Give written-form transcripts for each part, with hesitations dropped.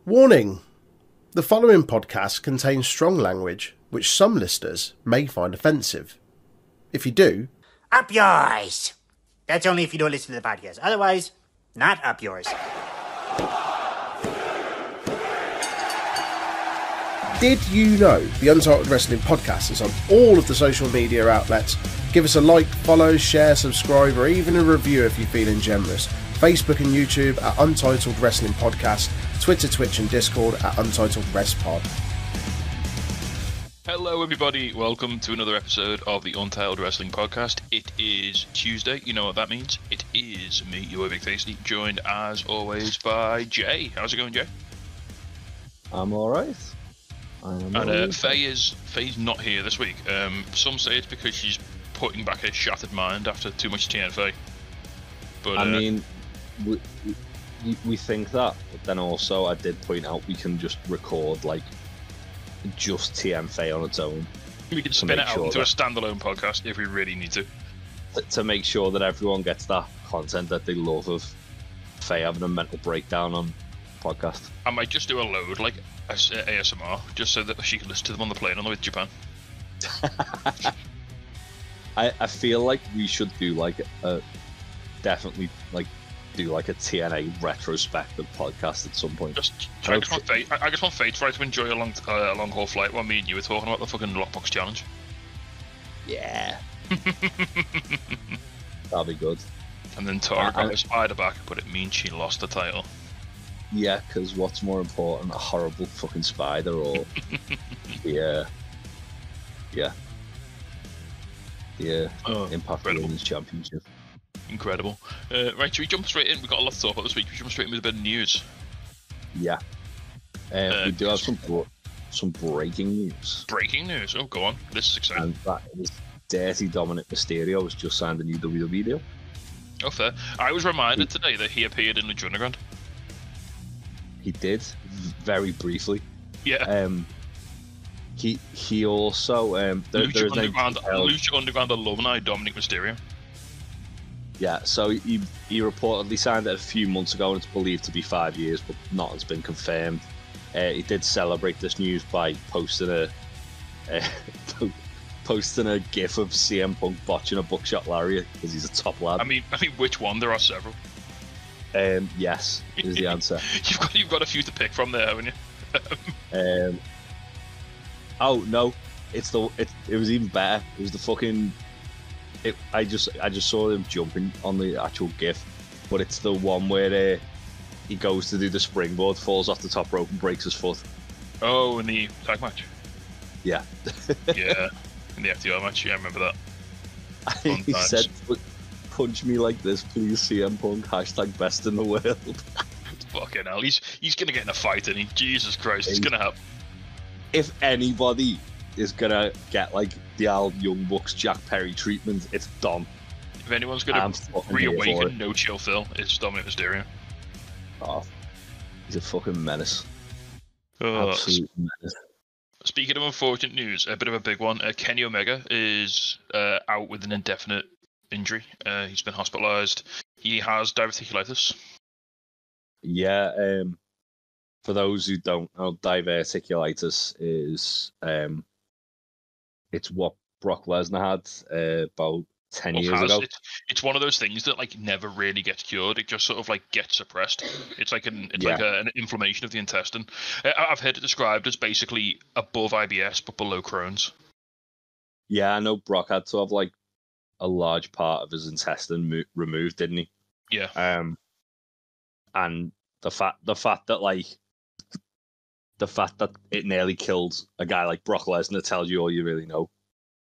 Warning! The following podcast contains strong language which some listeners may find offensive. If you do, up yours! That's only if you don't listen to the podcast. Otherwise, not up yours. did you know the Untitled Wrestling Podcast is on all of the social media outlets? Give us a like, follow, share, subscribe, or even a review if you're feeling generous. Facebook and YouTube at Untitled Wrestling Podcast, Twitter, Twitch and Discord at Untitled Rest Pod. Hello everybody, welcome to another episode of the Untitled Wrestling Podcast. It is Tuesday, you know what that means. It is me, your Big Tasty, joined as always by Jay. How's it going, Jay? I'm alright. Faye's not here this week. Some say it's because she's putting back her shattered mind after too much TNFA. But I mean, we think that, but then also I did point out we can just record like just TNFA on its own. We can spin it out into a standalone podcast if we really need to make sure that everyone gets that content that they love of Faye having a mental breakdown on podcast. I might just do a load like ASMR just so that she can listen to them on the plane on the way to Japan. I feel like we should do like definitely do like a TNA retrospective podcast at some point. I just want Faye to try to enjoy a long haul flight while me and you were talking about the fucking lockbox challenge. Yeah. That'll be good. And then Tara got her spider back, but it means she lost the title. Yeah, because what's more important, a horrible fucking spider or the Impact Women's Championship? Incredible. Right, should we jump straight in? We've got a lot to talk about this week. Should we jump straight in with a bit of news? Yeah. We do have some breaking news. Breaking news? Oh, go on. This is exciting. And that is Dirty Dominic Mysterio has just signed a new WWE deal. Oh, fair. I was reminded today that he appeared in Lucha Underground. He did, very briefly. Yeah. He also Lucha Underground alumni Dominic Mysterio. Yeah, so he reportedly signed it a few months ago, and it's believed to be 5 years, but nothing's been confirmed. He did celebrate this news by posting a gif of CM Punk botching a buckshot lariat because he's a top lad. I mean, which one? There are several. Yes, is the answer. You've got a few to pick from there, haven't you? Oh no, it was even better. It was the fucking. I just saw him jumping on the actual GIF, but it's the one where he goes to do the springboard, falls off the top rope and breaks his foot. Oh, in the tag match. Yeah. Yeah, in the FTR match. Yeah, I remember that. He said, "Punch me like this, please, CM Punk. # best in the world." Fucking hell, he's gonna get in a fight, and Jesus Christ, it's gonna happen. If anybody is gonna get like the old Young Bucks Jack Perry treatment, it's Dom. If anyone's gonna reawaken No Chill Phil, it's Dominic Mysterio. Oh, he's a fucking menace. Absolute menace. Speaking of unfortunate news, a bit of a big one. Kenny Omega is out with an indefinite injury. He's been hospitalized. He has diverticulitis. Yeah, for those who don't know, diverticulitis is it's what Brock Lesnar had about 10 years ago. It's one of those things that like never really gets cured. It just sort of like gets suppressed. It's like an inflammation of the intestine. I've heard it described as basically above IBS but below Crohn's. Yeah, I know Brock had to have like a large part of his intestine removed, didn't he? Yeah. And the fact that it nearly killed a guy like Brock Lesnar tells you all you really know.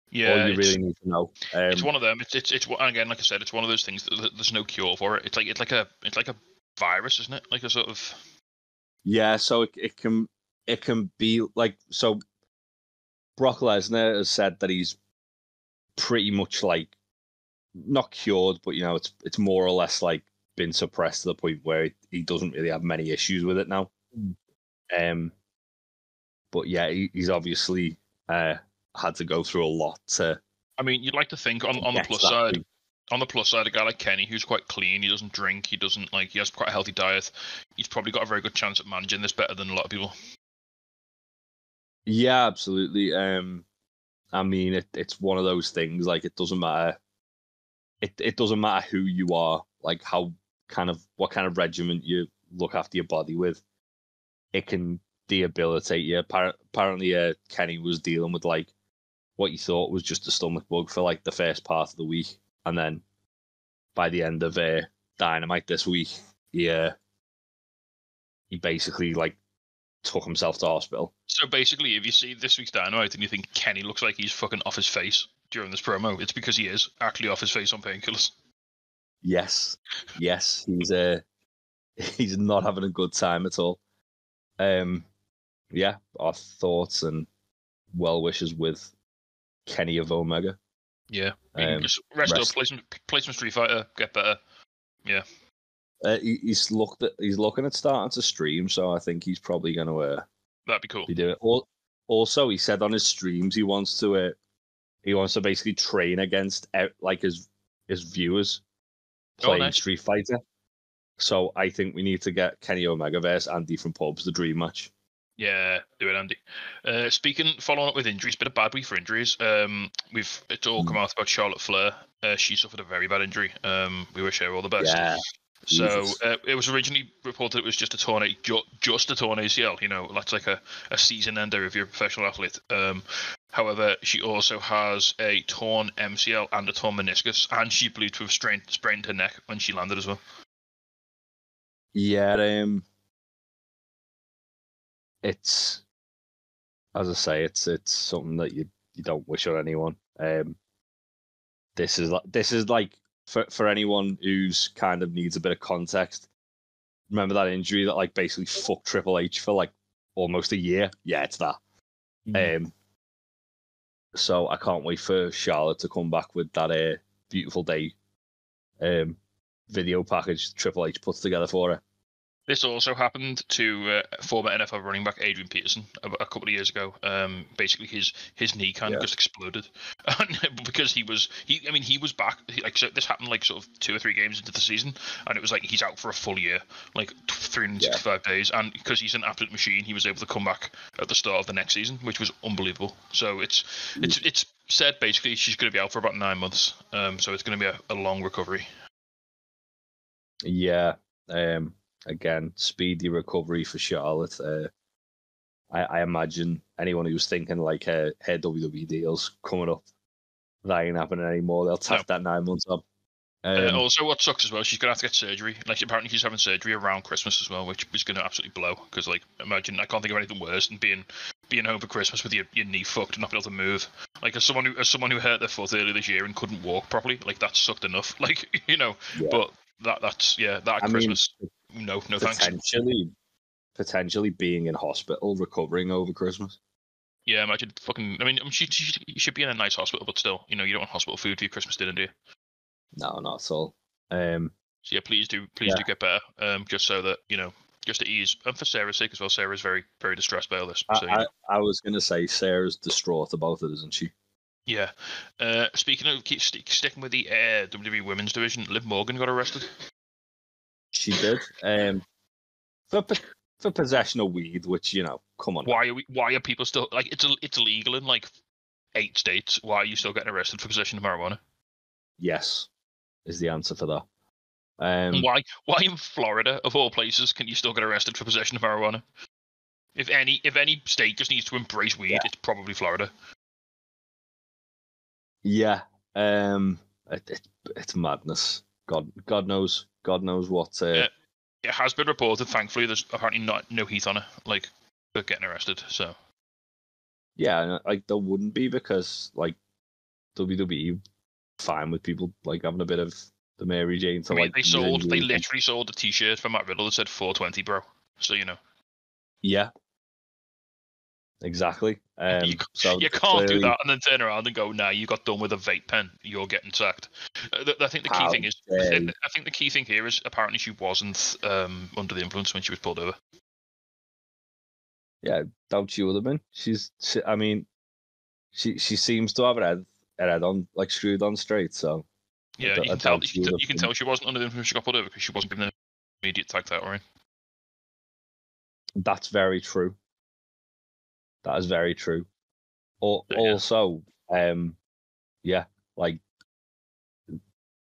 Yeah, all you really need to know. It's one of them. It's again, like I said, it's one of those things that there's no cure for it. It's like a virus, isn't it? Like a sort of. Yeah, so it can be like so. Brock Lesnar has said that he's pretty much like not cured, but you know it's more or less like been suppressed to the point where he doesn't really have many issues with it now. But yeah, he's obviously had to go through a lot. I mean, you'd like to think on the plus side, On the plus side, a guy like Kenny, who's quite clean, he doesn't drink, he has quite a healthy diet. He's probably got a very good chance at managing this better than a lot of people. Yeah, absolutely. I mean, it's one of those things. Like, it doesn't matter. It doesn't matter who you are, like what kind of regimen you look after your body with. It can debilitate you. Apparently, Kenny was dealing with like what he thought was just a stomach bug for like the first part of the week, and then by the end of Dynamite this week, he basically like took himself to hospital. So basically, if you see this week's Dynamite and you think Kenny looks like he's fucking off his face during this promo, it's because he is actually off his face on painkillers. Yes, he's not having a good time at all. Yeah, our thoughts and well wishes with Kenny of Omega. Yeah, just rest up, play some Street Fighter, get better. Yeah, he's looking at starting to stream, so I think he's probably going to that'd be cool. Be doing it. Also, he said on his streams he wants to basically train against like his viewers playing Street Fighter. So I think we need to get Kenny Omega versus Andy from Pubs, the dream match. Yeah, do it, Andy. Following up with injuries, bit of bad week for injuries. It's all come out about Charlotte Flair. She suffered a very bad injury. We wish her all the best. Yeah. So it was originally reported it was just a torn ACL. You know, that's like a season ender if you're a professional athlete. However, she also has a torn MCL and a torn meniscus, and she believed to have sprained her neck when she landed as well. Yeah, it's, as I say, it's something that you don't wish on anyone. This is like for anyone who's kind of needs a bit of context. Remember that injury that like basically fucked Triple H for like almost a year? Yeah, it's that. So I can't wait for Charlotte to come back with that Beautiful Day video package Triple H puts together for her. This also happened to former NFL running back Adrian Peterson a couple of years ago. Basically, his knee kind of just exploded, because he was back. So this happened like sort of 2 or 3 games into the season, and it was like he's out for a full year, like 365 days. And because he's an absolute machine, he was able to come back at the start of the next season, which was unbelievable. So it's said basically she's going to be out for about 9 months. So it's going to be a long recovery. Yeah. Again, speedy recovery for Charlotte. I imagine anyone who's thinking like her WWE deals coming up, that ain't happening anymore. They'll tack that 9 months up. Also, what sucks as well, she's gonna have to get surgery. Like apparently she's having surgery around Christmas as well, which is gonna absolutely blow. Because like, imagine, I can't think of anything worse than being home for Christmas with your knee fucked and not being able to move. Like as someone who hurt their foot earlier this year and couldn't walk properly, like that sucked enough. Like but that's Christmas. No thanks. Potentially being in hospital, recovering over Christmas. Yeah, imagine fucking. I mean, she should be in a nice hospital, but still, you don't want hospital food for your Christmas dinner, do you? No, not at all. So yeah, please do get better. Just so that just to ease, and for Sarah's sake as well. Sarah's very, very distressed by all this. So, I was gonna say Sarah's distraught about it, isn't she? Yeah. Speaking of sticking with the WWE Women's Division, Liv Morgan got arrested. She did. For possession of weed, which come on. Why are people still like it's illegal in like 8 states? Why are you still getting arrested for possession of marijuana? Yes, is the answer for that. Why in Florida of all places can you still get arrested for possession of marijuana? If any state just needs to embrace weed, it's probably Florida. Yeah, it's madness. God knows what. It has been reported. Thankfully, there's apparently no heat on it, like for getting arrested. So yeah, like there wouldn't be, because like WWE fine with people like having a bit of the Mary Jane. To, they literally sold a T-shirt for Matt Riddle that said 420, bro. So Yeah. Exactly. You can't do that and then turn around and go, "Nah, you got done with a vape pen. You're getting sacked." I think the key thing is, I think the key thing here is apparently she wasn't under the influence when she was pulled over. Yeah, doubt she would have been. She seems to have her head on like screwed on straight. So Yeah, you can tell. You can tell she wasn't under the influence. She got pulled over because she wasn't given an immediate tag title reign. That's very true. That is very true. Also, like,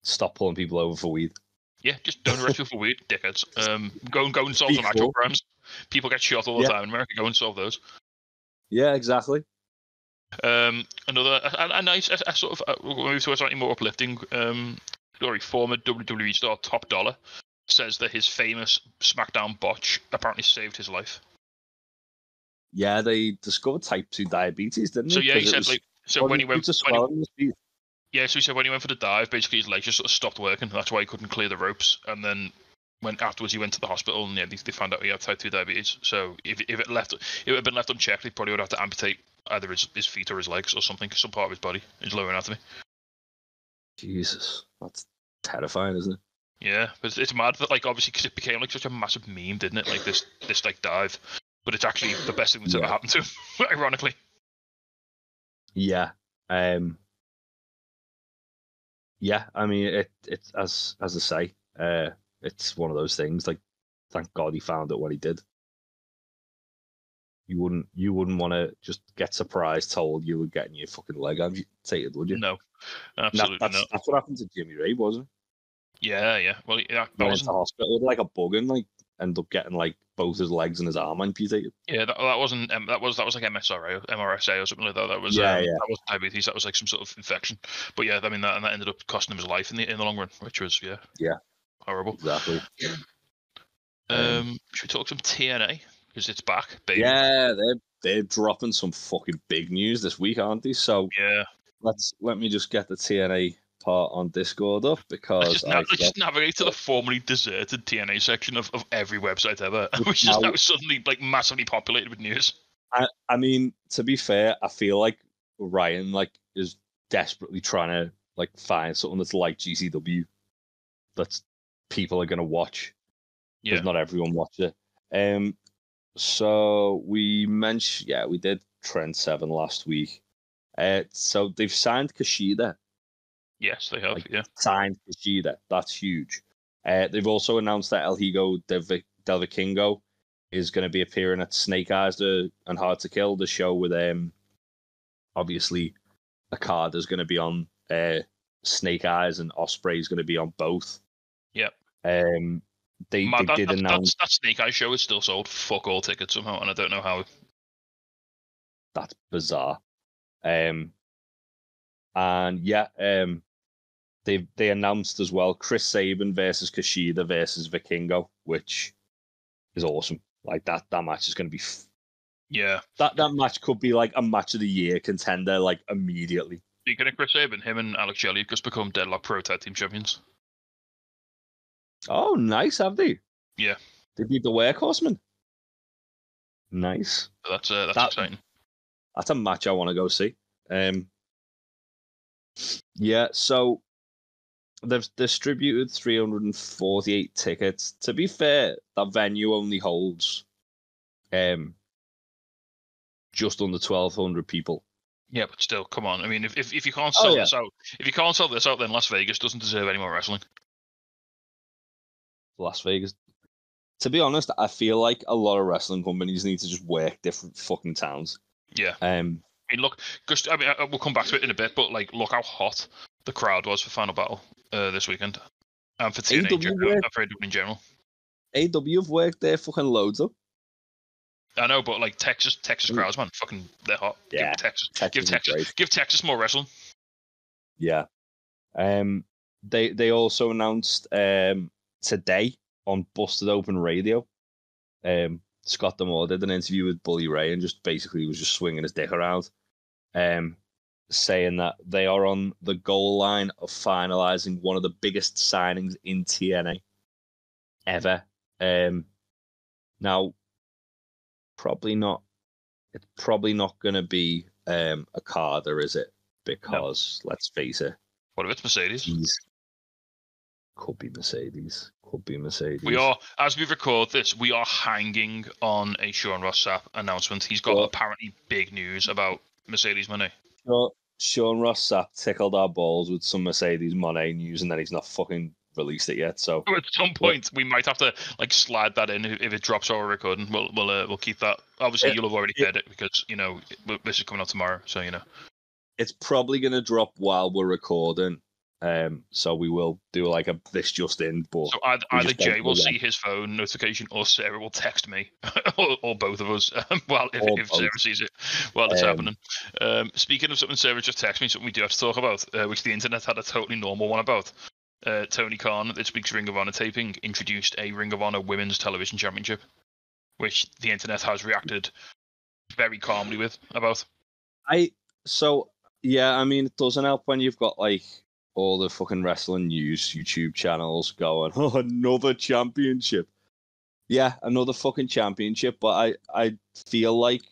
stop pulling people over for weed. Yeah, just don't arrest people for weed, dickheads. Go and solve some actual crimes. People get shot all the time in America. Go and solve those. Yeah, exactly. Another a nice sort of move to a slightly more uplifting story. Former WWE star Top Dollar says that his famous SmackDown botch apparently saved his life. Yeah, they discovered type 2 diabetes, didn't they? So yeah, he said when he went yeah, so he said when he went for the dive, basically his legs just sort of stopped working. That's why he couldn't clear the ropes. And then afterwards he went to the hospital and they found out he had type 2 diabetes. So if it had been left unchecked, he probably would have to amputate either his feet or his legs or something, some part of his body, his lower anatomy. Jesus, that's terrifying, isn't it? Yeah, but it's mad that, like, obviously, because it became like such a massive meme, didn't it? Like this like dive, but it's actually the best thing that's ever happened to him, ironically. Yeah, yeah. I mean, it's as I say, it's one of those things. Like, thank God he found it when he did. You wouldn't want to just get surprised told you were getting your fucking leg amputated, would you? No, absolutely not. That's what happened to Jimmy Ray, wasn't it? Yeah. Well, yeah, he went to hospital with like a bug and like ended up getting like both his legs and his arm amputated. Yeah, that wasn't that was like MRSA or something like that. That was that wasn't diabetes. That was like some sort of infection. But yeah, I mean that ended up costing him his life in the long run, which was horrible. Exactly. Should we talk some TNA because it's back, baby? Yeah, they're dropping some fucking big news this week, aren't they? So yeah, let me just get the TNA part on Discord up because let's just navigate to the formerly deserted TNA section of every website ever, which is now suddenly like massively populated with news. I mean, to be fair, I feel like Ryan like is desperately trying to like find something that's like GCW that people are gonna watch. Yeah, not everyone watches it. So we mentioned, we did Trend 7 last week. So they've signed Kushida. Yes, they have. Signed Kushida. That's huge. They've also announced that El Higo Del Vikingo is going to be appearing at Snake Eyes and Hard to Kill, the show with obviously Okada's going to be on Snake Eyes and Ospreay's going to be on both. Yep. They did announce that Snake Eyes show is still sold fuck all tickets somehow, and I don't know how. That's bizarre. They announced as well Chris Sabin versus Kushida versus Vikingo, which is awesome. Like that match is going to be. That match could be like a match of the year contender, like immediately. Speaking of Chris Sabin, him and Alex Shelley have just become Deadlock Pro Tag Team Champions. Oh, nice, have they? Yeah. They beat the Workhorsemen. Nice. That's exciting. That's a match I want to go see. So they've distributed 348 tickets. To be fair, that venue only holds just under 1,200 people. Yeah, but still, come on. I mean, if you can't sell this out, then Las Vegas doesn't deserve any more wrestling. Las Vegas. To be honest, I feel like a lot of wrestling companies need to just work different fucking towns. Yeah. I mean, look, we'll come back to it in a bit, but like, look how hot the crowd was for Final Battle this weekend, and for TNA in general. AW have worked there fucking loads up. I know, but like Texas crowds, man, fucking they're hot. Yeah. Give Texas more wrestling. Yeah. They also announced today on Busted Open Radio. Scott D'Amore did an interview with Bully Ray and just basically was just swinging his dick around, saying that they are on the goal line of finalizing one of the biggest signings in TNA ever. Now, it's probably not going to be Okada, is it? Because let's face it. What if it's Mercedes? Could be Mercedes. We are, as we record this, we are hanging on a Sean Ross Sapp announcement. He's got apparently big news about Mercedes money. Sean Ross Sapp tickled our balls with some Mercedes Moné news, and then he's not fucking released it yet. So at some point we might have to like slide that in if it drops our recording. We'll keep that. Obviously, you'll have already heard it because this is coming out tomorrow. So it's probably gonna drop while we're recording. So we will do like a this just in. But so either Jay will see his phone notification, or Sarah will text me, or both of us. Well, if Sarah sees it while it's happening. Speaking of something Sarah just texted me, something we do have to talk about, which the internet had a totally normal one about. Tony Khan at this week's Ring of Honor taping introduced a Ring of Honor Women's Television Championship, which the internet has reacted very calmly with about. I mean, it doesn't help when you've got like all the fucking wrestling news YouTube channels going, oh, another championship. Yeah, another fucking championship, but I feel like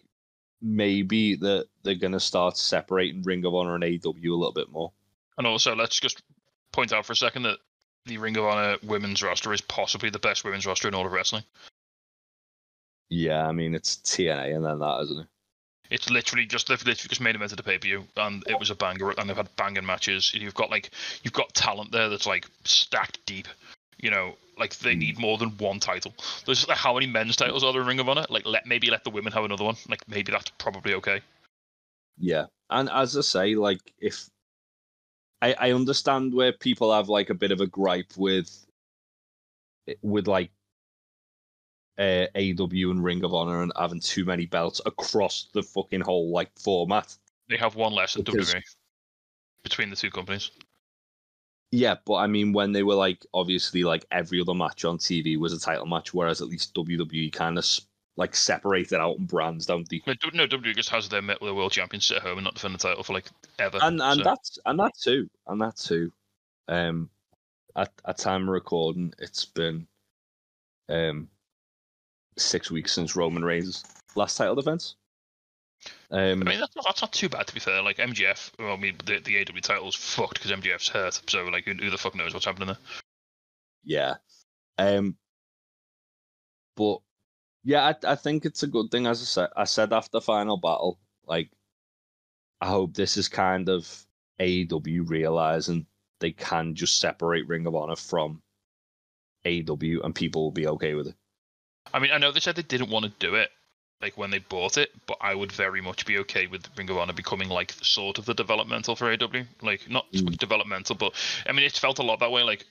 maybe that they're gonna start separating Ring of Honor and AEW a little bit more. And also, let's just point out for a second that the Ring of Honor women's roster is possibly the best women's roster in all of wrestling. Yeah, I mean, it's TNA and then that, isn't it? It's literally just they've literally just made event at the pay-per-view, and it was a banger, and they've had banging matches. You've got talent there that's like stacked deep. Like they need more than one title. There's like, how many men's titles are there in Ring of Honor? Like maybe let the women have another one. Like maybe that's probably okay. Yeah, and as I say, like if I understand where people have like a bit of a gripe with like AEW and Ring of Honor and having too many belts across the fucking whole like format. They have one less than WWE between the two companies. Yeah, but I mean, when they were like obviously like every other match on TV was a title match, whereas at least WWE kind of like separate it out in brands, don't they? No, WWE just has their world champions sit at home and not defend the title for like ever. And that too. At time of recording, it's been 6 weeks since Roman Reigns' last title defense. I mean, that's not too bad, to be fair. Like MJF, well, I mean, the AEW title's fucked because MJF's hurt. So like, who the fuck knows what's happening there? Yeah. But yeah, I think it's a good thing. As I said after Final Battle, like, I hope this is kind of AEW realizing they can just separate Ring of Honor from AEW and people will be okay with it. I mean, I know they said they didn't want to do it, like when they bought it, but I would very much be okay with Ring of Honor becoming like sort of the developmental for AEW. Like not developmental, but I mean, it's felt a lot that way. Like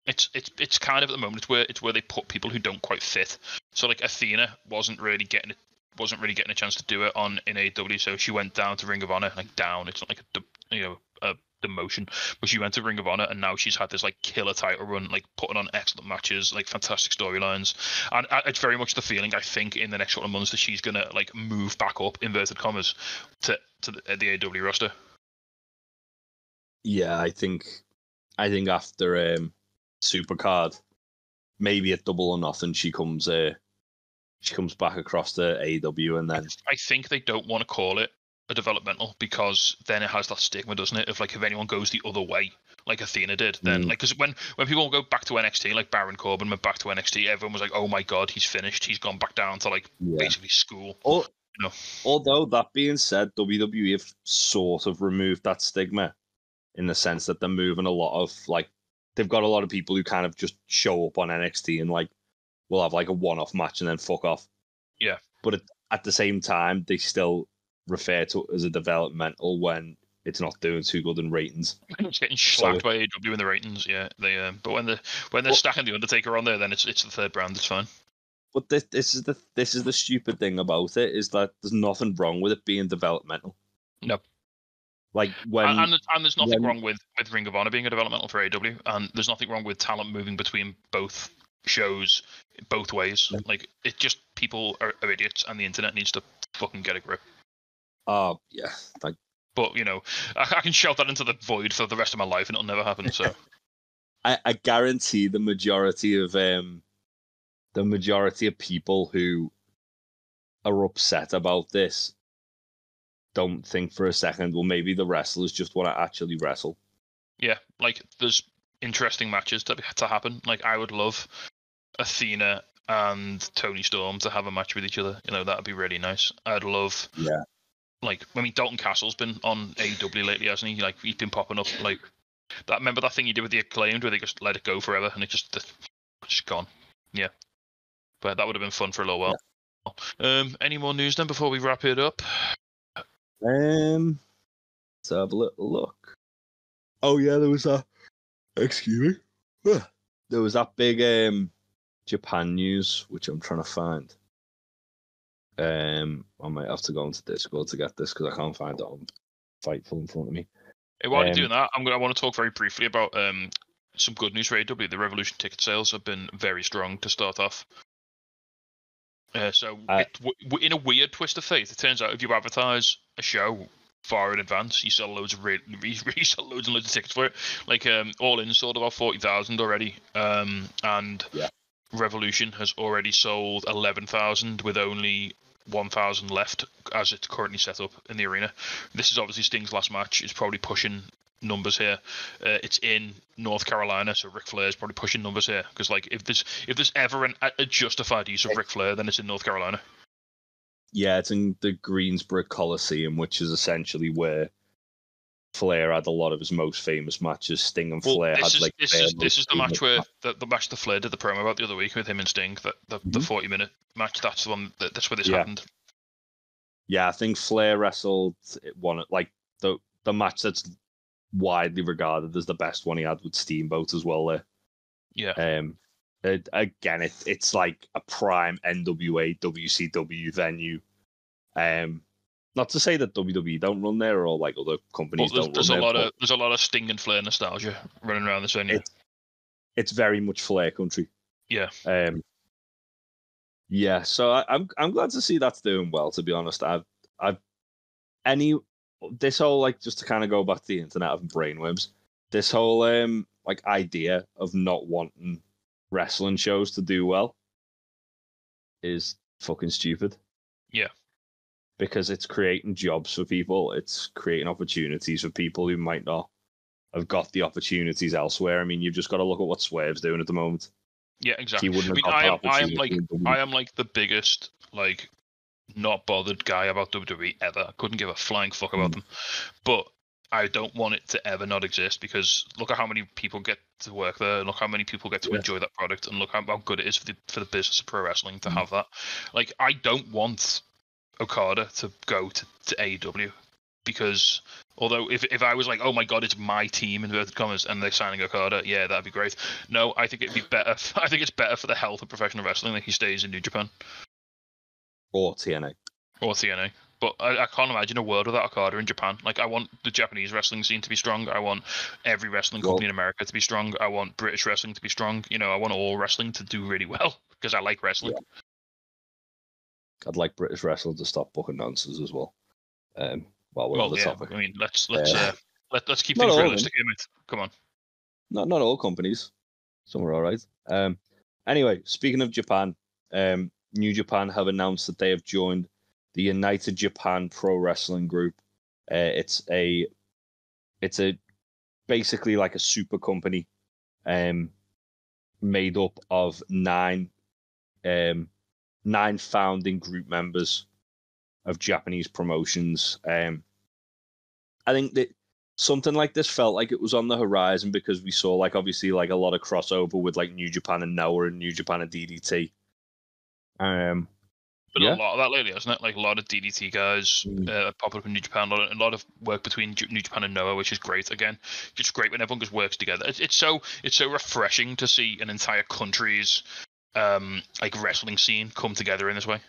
it's kind of at the moment it's where they put people who don't quite fit. So like Athena wasn't really getting a chance to do it in AEW, so she went down to Ring of Honor. Like down, it's not like a demotion, but she went to Ring of Honor, and now she's had this like killer title run, like putting on excellent matches, like fantastic storylines, and it's very much the feeling I think in the next couple of months that she's gonna like move back up, inverted commas, to the AEW roster. Yeah, I think after Supercard, maybe at Double or Nothing, she comes back across to AEW, and then I think they don't want to call it a developmental because then it has that stigma, doesn't it? If like if anyone goes the other way, like Athena did, then like because when people go back to NXT, like Baron Corbin went back to NXT, everyone was like, "Oh my god, he's finished. He's gone back down to like basically school." Although that being said, WWE have sort of removed that stigma in the sense that they're moving a lot of like they've got a lot of people who kind of just show up on NXT and like will have like a one-off match and then fuck off. Yeah, but at the same time, they still refer to it as a developmental when it's not doing too good in ratings. It's getting slapped by AEW in the ratings. Yeah, they but when they're stacking the Undertaker on there, then it's the third brand. It's fine. But this is the stupid thing about it is that there's nothing wrong with it being developmental. No. Like when and there's nothing wrong with Ring of Honor being a developmental for AEW, and there's nothing wrong with talent moving between both shows both ways. Yeah. Like it just people are idiots, and the internet needs to fucking get a grip. Oh yeah, but I can shout that into the void for the rest of my life, and it'll never happen. So I guarantee the majority of people who are upset about this don't think for a second, well, maybe the wrestlers just want to actually wrestle. Yeah, like there's interesting matches to happen. Like I would love Athena and Toni Storm to have a match with each other. That'd be really nice. I'd love like, I mean, Dalton Castle's been on AEW lately, hasn't he? Like, he's been popping up like that. Remember that thing you did with the Acclaimed where they just let it go forever and it just gone. Yeah, but that would have been fun for a little while. Yeah. Any more news then before we wrap it up? Let's have a little look. Oh yeah, there was that. Excuse me. There was that big Japan news, which I'm trying to find. I might have to go into Discord to get this because I can't find it on Fightful in front of me. Hey, while you're doing that, I want to talk very briefly about some good news for AEW. The Revolution ticket sales have been very strong to start off. In a weird twist of fate, it turns out if you advertise a show far in advance, you sell loads of you sell loads and loads of tickets for it. Like All In sold about 40,000 already, and Revolution has already sold 11,000 with only 1,000 left as it's currently set up in the arena. This is obviously Sting's last match. It's probably pushing numbers here. It's in North Carolina, so Ric Flair is probably pushing numbers here because, like, if there's ever a justified use of Ric Flair, then it's in North Carolina. Yeah, it's in the Greensboro Coliseum, which is essentially where Flair had a lot of his most famous matches. Sting and Flair had like this is the match where the match that Flair did the promo about the other week with him and Sting, the 40-minute match. That's the one. That's where this happened. Yeah, I think Flair wrestled one like the match that's widely regarded as the best one he had with Steamboat as well. There. Yeah. Again, it's like a prime NWA WCW venue. Not to say that WWE don't run there or like other companies don't run there. There's a lot of Sting and Flair nostalgia running around this venue. It's very much Flair country. Yeah. Yeah. So I'm glad to see that's doing well. To be honest, this whole, like, just to kind of go back to the internet of brainworms, this whole like idea of not wanting wrestling shows to do well is fucking stupid. Yeah. Because it's creating jobs for people. It's creating opportunities for people who might not have got the opportunities elsewhere. I mean, you've just got to look at what Swerve's doing at the moment. Yeah, exactly. I am like the biggest, like, not bothered guy about WWE ever. I couldn't give a flying fuck about them. But I don't want it to ever not exist because look at how many people get to work there, and look how many people get to enjoy that product, and look how good it is for the business of pro wrestling to have that. Like, I don't want Okada to go to AEW because although if I was like, oh my god, it's my team inverted commas and they're signing Okada, yeah, that'd be great. No, I think it'd be better. I think it's better for the health of professional wrestling that he stays in New Japan or TNA. But I can't imagine a world without Okada in Japan. Like, I want the Japanese wrestling scene to be strong. I want every wrestling company in America to be strong. I want British wrestling to be strong. You know, I want all wrestling to do really well because I like wrestling. Yeah. I'd like British wrestling to stop booking nonsense as well. While we're on the topic. I mean, let's keep things realistic, mate. Come on. Not all companies. Some are all right. Anyway, speaking of Japan, New Japan have announced that they have joined the United Japan Pro Wrestling Group. It's basically like a super company, made up of nine founding group members of Japanese promotions. I think that something like this felt like it was on the horizon because we saw, like, obviously, like, a lot of crossover with, like, New Japan and Noah and New Japan and DDT. But a lot of that lately, hasn't it? Like, a lot of DDT guys popping up in New Japan, a lot of work between New Japan and Noah, which is great. Again, it's great when everyone just works together. It's so refreshing to see an entire country's like wrestling scene come together in this way.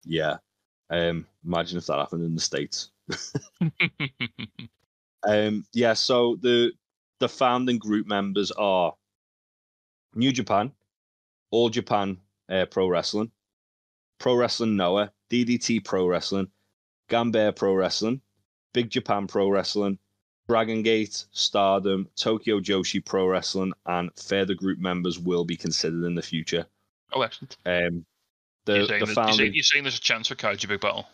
Yeah. Imagine if that happened in the States. Yeah, so the founding group members are New Japan, All Japan Pro Wrestling, Pro Wrestling Noah, DDT Pro Wrestling, Gambare Pro Wrestling, Big Japan Pro Wrestling, Dragon Gate, Stardom, Tokyo Joshi Pro Wrestling, and further group members will be considered in the future. Oh, excellent. You're saying there's a chance for Kaiju Big Battle?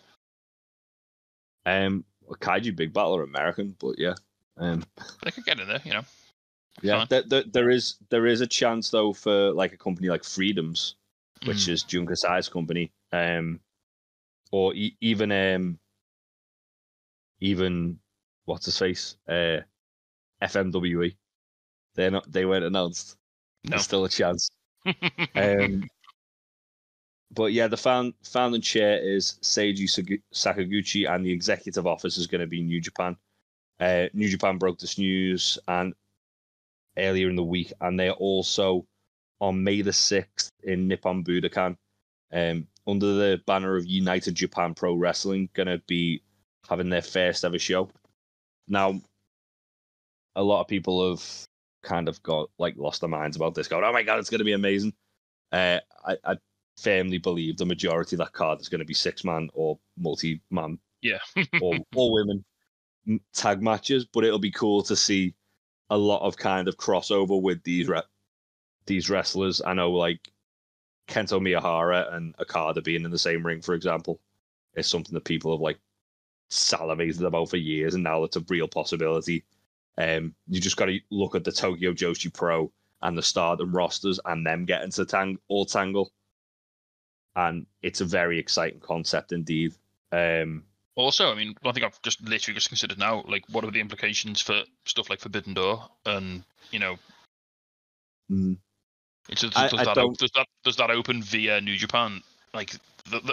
Kaiju Big Battle are American, but yeah. They could get in there, you know. Yeah, there is a chance though for like a company like Freedoms, which is Jun Kasai's company, or even even what's his face, FMWE. They weren't announced. No. There's still a chance. But yeah, the founding chair is Seiji Sakaguchi, and the executive office is going to be New Japan. New Japan broke this news and earlier in the week, and they're also on May the 6th in Nippon Budokan, under the banner of United Japan Pro Wrestling, going to be having their first ever show. Now, a lot of people have kind of got lost their minds about this, going, "Oh my god, it's going to be amazing." I firmly believe the majority of that card is going to be 6-man or multi-man, yeah, or women tag matches. But it'll be cool to see a lot of kind of crossover with these wrestlers. I know, like Kento Miyahara and Okada being in the same ring, for example, is something that people have salivated about for years, and now it's a real possibility. You just got to look at the Tokyo Joshi Pro and the Stardom rosters and them getting to all tangle. And it's a very exciting concept indeed. Also, I mean, one thing I've just literally considered now, what are the implications for stuff like Forbidden Door? And, does that open via New Japan? I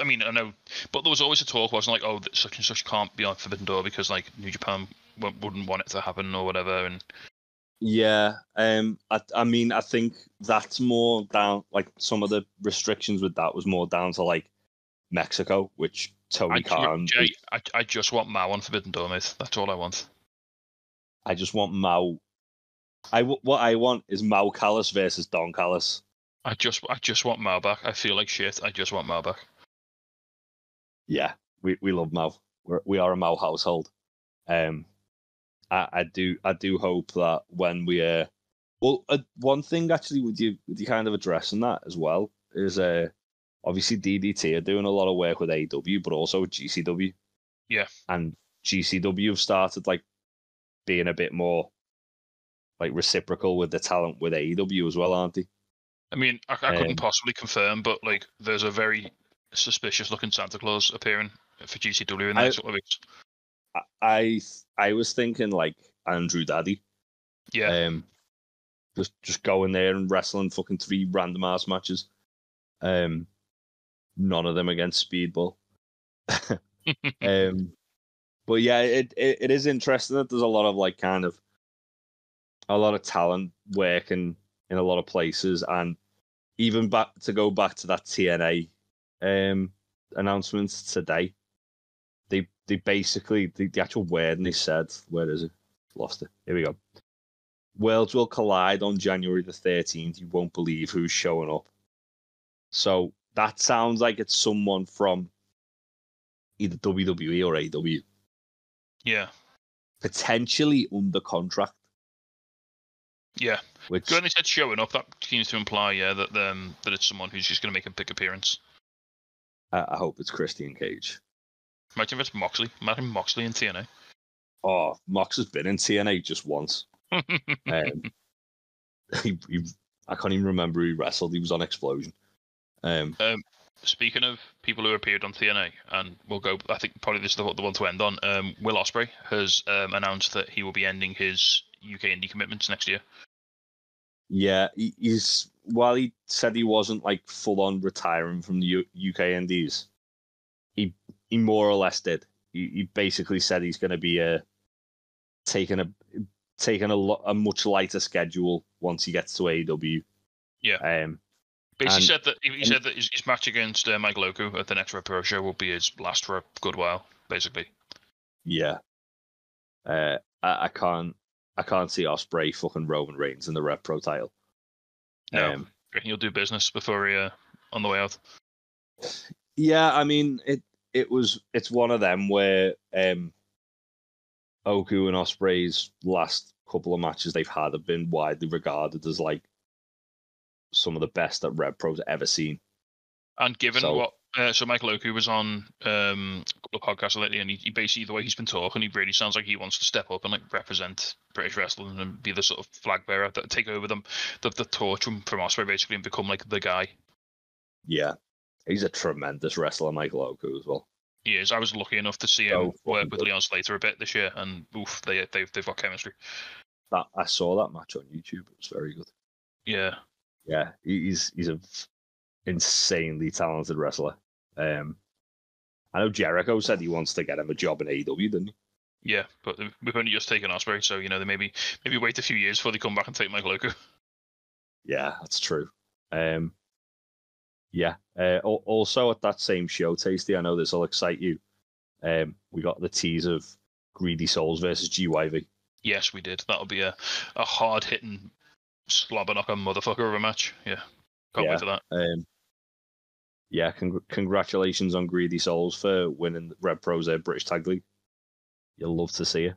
mean, I know, but there was always a talk, wasn't such and such can't be on Forbidden Door because New Japan wouldn't want it to happen or whatever. And yeah, I mean, I think that's more down, some of the restrictions with that was more down to Mexico, which Tony Khan. Jay, I just want Mao on Forbidden Door, mate. That's all I want. I just want Mao. What I want is Mao Callis versus Don Callis. I just want Mao back. I feel like shit. I just want Mao back. Yeah, we love Mao. We are a Mao household. I do hope that when we one thing actually with you kind of addressing that as well is obviously DDT are doing a lot of work with AEW, but also with GCW. Yeah, and GCW have started being a bit more reciprocal with the talent with AEW as well, aren't they? I mean, I couldn't possibly confirm, but there's a very suspicious looking Santa Claus appearing for GCW in the next couple of weeks. I was thinking Andrew Daddy. Yeah. Just going there and wrestling fucking 3 random ass matches. None of them against Speedball. But yeah, it is interesting that there's a lot of a lot of talent working in a lot of places, and even to go back to that TNA announcement today, they basically the actual word, and they said, where is it? Lost it. Here we go. Worlds will collide on January the 13th. You won't believe who's showing up. So that sounds like it's someone from either WWE or AEW. Yeah. Potentially under contract. Yeah. When they said showing up, that seems to imply, that it's someone who's just going to make a big appearance. I hope it's Christian Cage. Imagine if it's Moxley. Imagine Moxley in TNA. Oh, Mox has been in TNA just once. I can't even remember who he wrestled. He was on Explosion. Speaking of people who appeared on TNA, and we'll go, I think probably this is the one to end on, Will Ospreay has announced that he will be ending his UK indie commitments next year. Yeah, while he said he wasn't full on retiring from the UK indies, he more or less did. He basically said he's going to be taking a much lighter schedule once he gets to AEW. Yeah. Basically said that his match against Mike Loco at the next Red Pro show will be his last for a good while, basically. Yeah. I can't see Ospreay fucking Roman Reigns in the Red Pro title. No. I reckon he'll do business before he on the way out. Yeah, I mean it's one of them where Oku and Ospreay's last couple of matches they've had have been widely regarded as some of the best that Red Pro's ever seen. And given what Michael Oku was on a couple of podcasts lately, and he basically, the way he's been talking, he really sounds like he wants to step up and represent British wrestling and be the sort of flag bearer that take over the torch from Ospreay basically and become the guy. Yeah, he's a tremendous wrestler, Michael Oku as well. He is. I was lucky enough to see him work with Leon Slater a bit this year, and oof, they've got chemistry. I saw that match on YouTube. It was very good. Yeah. Yeah, he's a insanely talented wrestler. I know Jericho said he wants to get him a job in AEW, didn't he? Yeah, but we've only just taken Ospreay, so they maybe wait a few years before they come back and take Mike Loco. Yeah, that's true. Yeah. Also at that same show, Tasty, I know this will excite you. We got the tease of Greedy Souls versus GYV. Yes, we did. That'll be a hard hitting slobber knocker motherfucker of a match. Yeah, can't wait for that. Yeah, congratulations on Greedy Souls for winning Red Pro's British Tag League. You'll love to see it.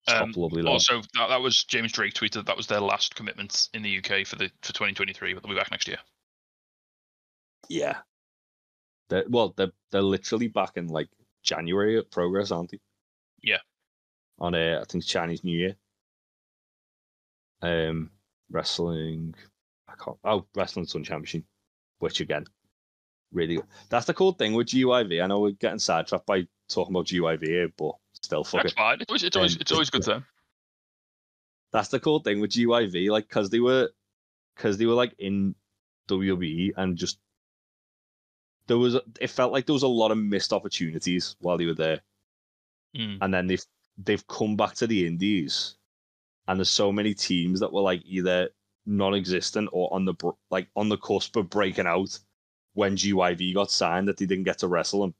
Top lovely lad. Also, that was James Drake tweeted that was their last commitment in the UK for 2023, but they'll be back next year. Yeah. They're literally back in like January at Progress, aren't they? Yeah. On I think Chinese New Year. Wrestling. Wrestling Sun Championship, which again, really good. That's the cool thing with GYV. I know we're getting sidetracked by talking about GYV here, but still, fuck That's it. fine. It's always good time. That's the cool thing with GYV, like because they were like in WWE and just it felt like there was a lot of missed opportunities while they were there, and then they've come back to the indies, and there's so many teams that were like either non-existent or on the cusp of breaking out when GYV got signed that they didn't get to wrestle, and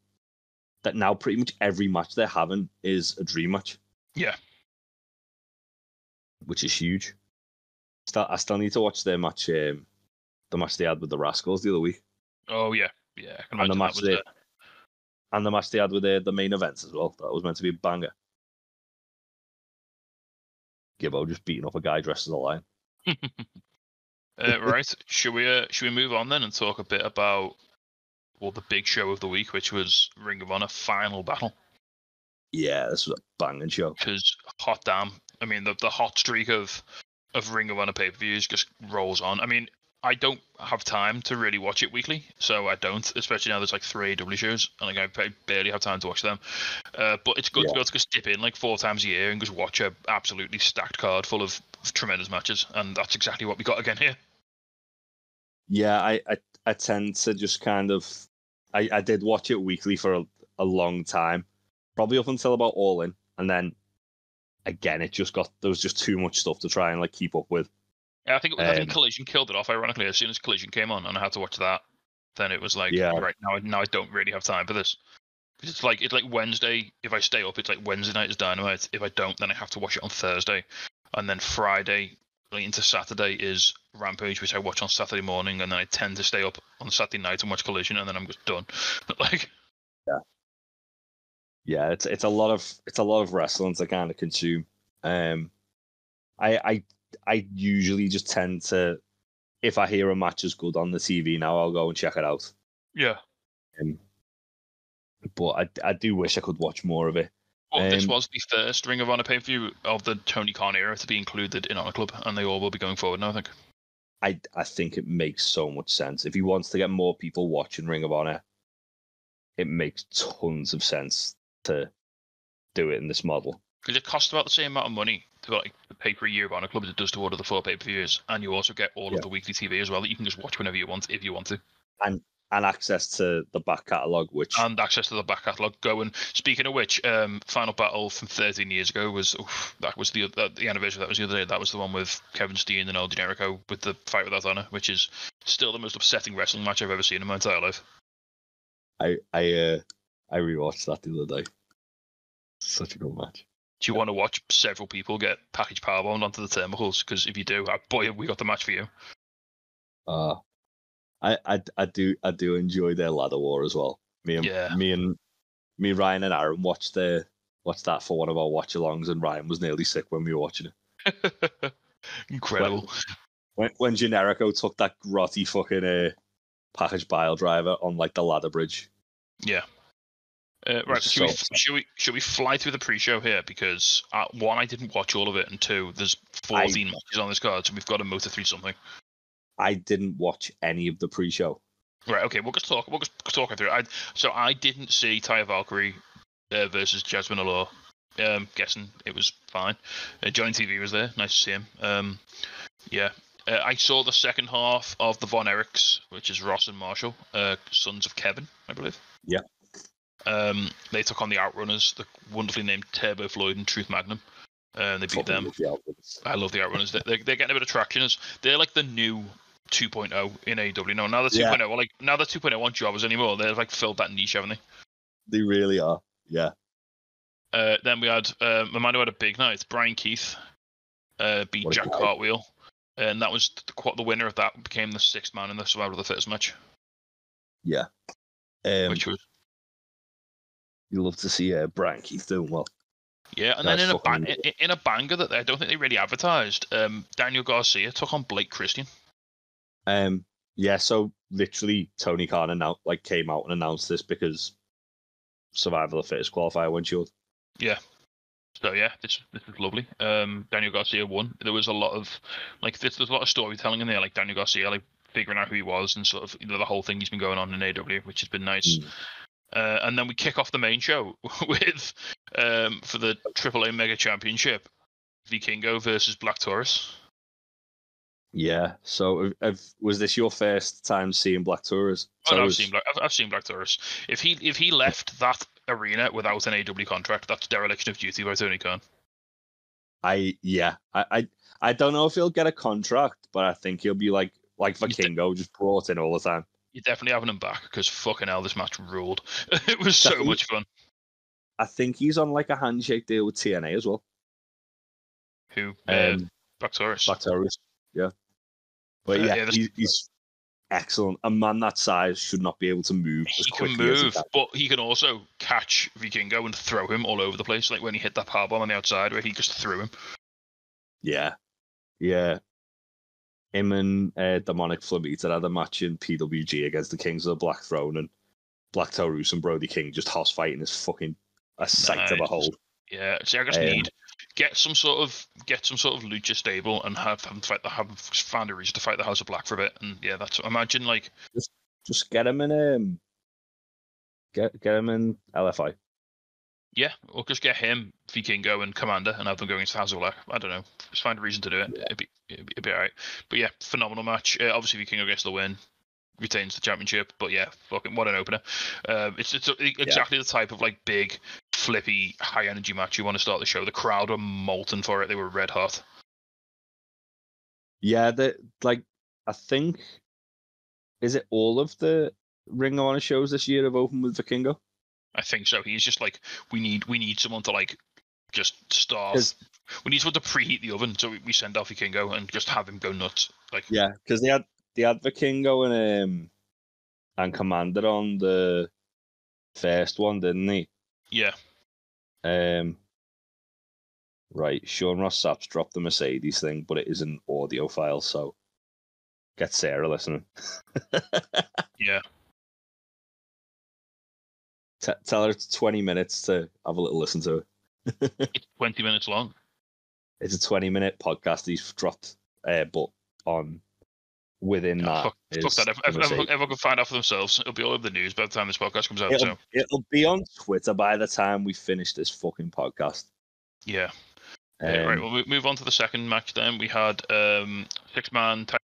that now pretty much every match they're having is a dream match. Yeah, which is huge. I still need to watch their match, the match they had with the Rascals the other week. Oh yeah. And the match they had with the main events as well. That was meant to be a banger. Gibbo just beating up a guy dressed as a lion. Right. Should we move on then and talk a bit about the big show of the week, which was Ring of Honor Final Battle? Yeah, this was a banging show. Because hot damn, I mean the hot streak of Ring of Honor pay-per-views just rolls on. I mean, I don't have time to really watch it weekly, so I don't, especially now there's like 3 AEW shows, and like I barely have time to watch them. But it's good to be able to just dip in like 4 times a year and just watch a absolutely stacked card full of tremendous matches, and that's exactly what we got again here. Yeah, I tend to just kind of... I did watch it weekly for a long time, probably up until about All In, and then again, there was just too much stuff to try and like keep up with. Yeah, I think Collision killed it off. Ironically, as soon as Collision came on and I had to watch that, then it was like, right now I don't really have time for this. Because it's like Wednesday. If I stay up, it's like Wednesday night is Dynamite. If I don't, then I have to watch it on Thursday, and then Friday into Saturday is Rampage, which I watch on Saturday morning, and then I tend to stay up on Saturday night and watch Collision, and then I'm just done. Like, yeah, it's a lot of wrestling to kind of consume. I usually just tend to, if I hear a match is good on the TV now, I'll go and check it out. Yeah. But I do wish I could watch more of it. Well, this was the first Ring of Honor pay-per-view of the Tony Khan era to be included in Honor Club, and they all will be going forward now, I think. I think it makes so much sense. If he wants to get more people watching Ring of Honor, it makes tons of sense to do it in this model. Because it costs about the same amount of money to pay for a year of Honor Club as it does to order the 4 pay-per-views, and you also get all of the weekly TV as well that you can just watch whenever you want, if you want to. And access to the back catalogue, And access to the back catalogue. Speaking of which, Final Battle from 13 years ago was the anniversary. That was the other day. That was the one with Kevin Steen and Old Generico with the fight without honor, which is still the most upsetting wrestling match I've ever seen in my entire life. I rewatched that the other day. Such a good match. Do you want to watch several people get package powerbombed onto the turnbuckles? Because if you do, boy, have we got the match for you. I do enjoy their ladder war as well. Me, Ryan and Aaron watched that for one of our watch-alongs, and Ryan was nearly sick when we were watching it. Incredible. When Generico took that grotty fucking package pile driver on like the ladder bridge. Yeah. Right, should we fly through the pre-show here? Because 1, I didn't watch all of it, and 2, there's 14 matches on this card, so we've got to motor through something. I didn't watch any of the pre-show. Right. Okay. We'll just talk. We'll just talk it through. I didn't see Taya Valkyrie versus Jasmine Allure. Guessing it was fine. Johnny TV was there. Nice to see him. Yeah. I saw the second half of the Von Erichs, which is Ross and Marshall, sons of Kevin, I believe. Yeah. They took on the Outrunners, the wonderfully named Turbo Floyd and Truth Magnum. They beat them. I love the Outrunners. They're getting a bit of traction. They're like the new 2.0 in AEW. Now the 2.0, now the 2.0 aren't jobbers anymore. They've like filled that niche, haven't they? They really are. Yeah. Then we had a man who had a big night. Brian Keith beat Jack Cartwheel, and that was the winner of that became the sixth man in the Survival of the Fittest match. Yeah. Which was you love to see Brian Keith doing well. Yeah, and then in a banger that I don't think they really advertised, Daniel Garcia took on Blake Christian. Yeah, so literally Tony Khan came out and announced this because Survival of the Fittest qualifier went short. Yeah. So yeah, this is lovely. Daniel Garcia won. There was a lot of there's a lot of storytelling in there, like Daniel Garcia figuring out who he was and sort of the whole thing he's been going on in AW, which has been nice. And then we kick off the main show with for the AAA Mega Championship, Vikingo versus Black Taurus. Yeah. So, was this your first time seeing Black Taurus? Oh, no, I've seen Black Taurus. If he left that arena without an AW contract, that's dereliction of duty by Tony Khan. I don't know if he'll get a contract, but I think he'll be like Vikingo, just brought in all the time. You're definitely having him back because fucking hell, this match ruled. It was so much fun. I think he's on a handshake deal with TNA as well. Who? Black Taurus. Black Taurus. Yeah. But he's excellent. A man that size should not be able to move as quickly as he can. But he can also catch Vikingo and throw him all over the place, like when he hit that powerbomb on the outside where he just threw him. Yeah. Yeah. Him and Demonic Flamita had a match in PWG against the Kings of the Black Throne, and Black Taurus and Brody King just house fighting is fucking a sight to behold. Yeah, see, I just need get some sort of lucha stable and have found a reason to fight the House of Black for a bit, and yeah, that's imagine just get him in get him in LFI. Yeah, or just get him, Vikingo, and Commander, and have them going into the House of Black. I don't know. Just find a reason to do it. Yeah. It'd be alright. But yeah, phenomenal match. Obviously, Vikingo gets the win, retains the championship. But yeah, fucking what an opener! It's exactly the type of big, flippy, high energy match you want to start the show. The crowd were molten for it. They were red hot. Yeah, I think, is it all of the Ring of Honor shows this year have opened with Vikingo? I think so. He's just we need someone to just start. We need someone to preheat the oven, so we send off Vikingo and just have him go nuts. Yeah, because they had Vikingo and Commander on the first one, didn't they? Yeah. Right. Sean Ross Sapp's dropped the Mercedes thing, but it is an audio file, so get Sarah listening. Yeah. Tell her it's 20 minutes to have a little listen to it. It's 20 minutes long. It's a 20-minute podcast he's dropped, but on within that. Fuck that. Everyone can find out for themselves. It'll be all over the news by the time this podcast comes out. It'll be on Twitter by the time we finish this fucking podcast. Yeah. Right, well, we move on to the second match then. We had 6-man tag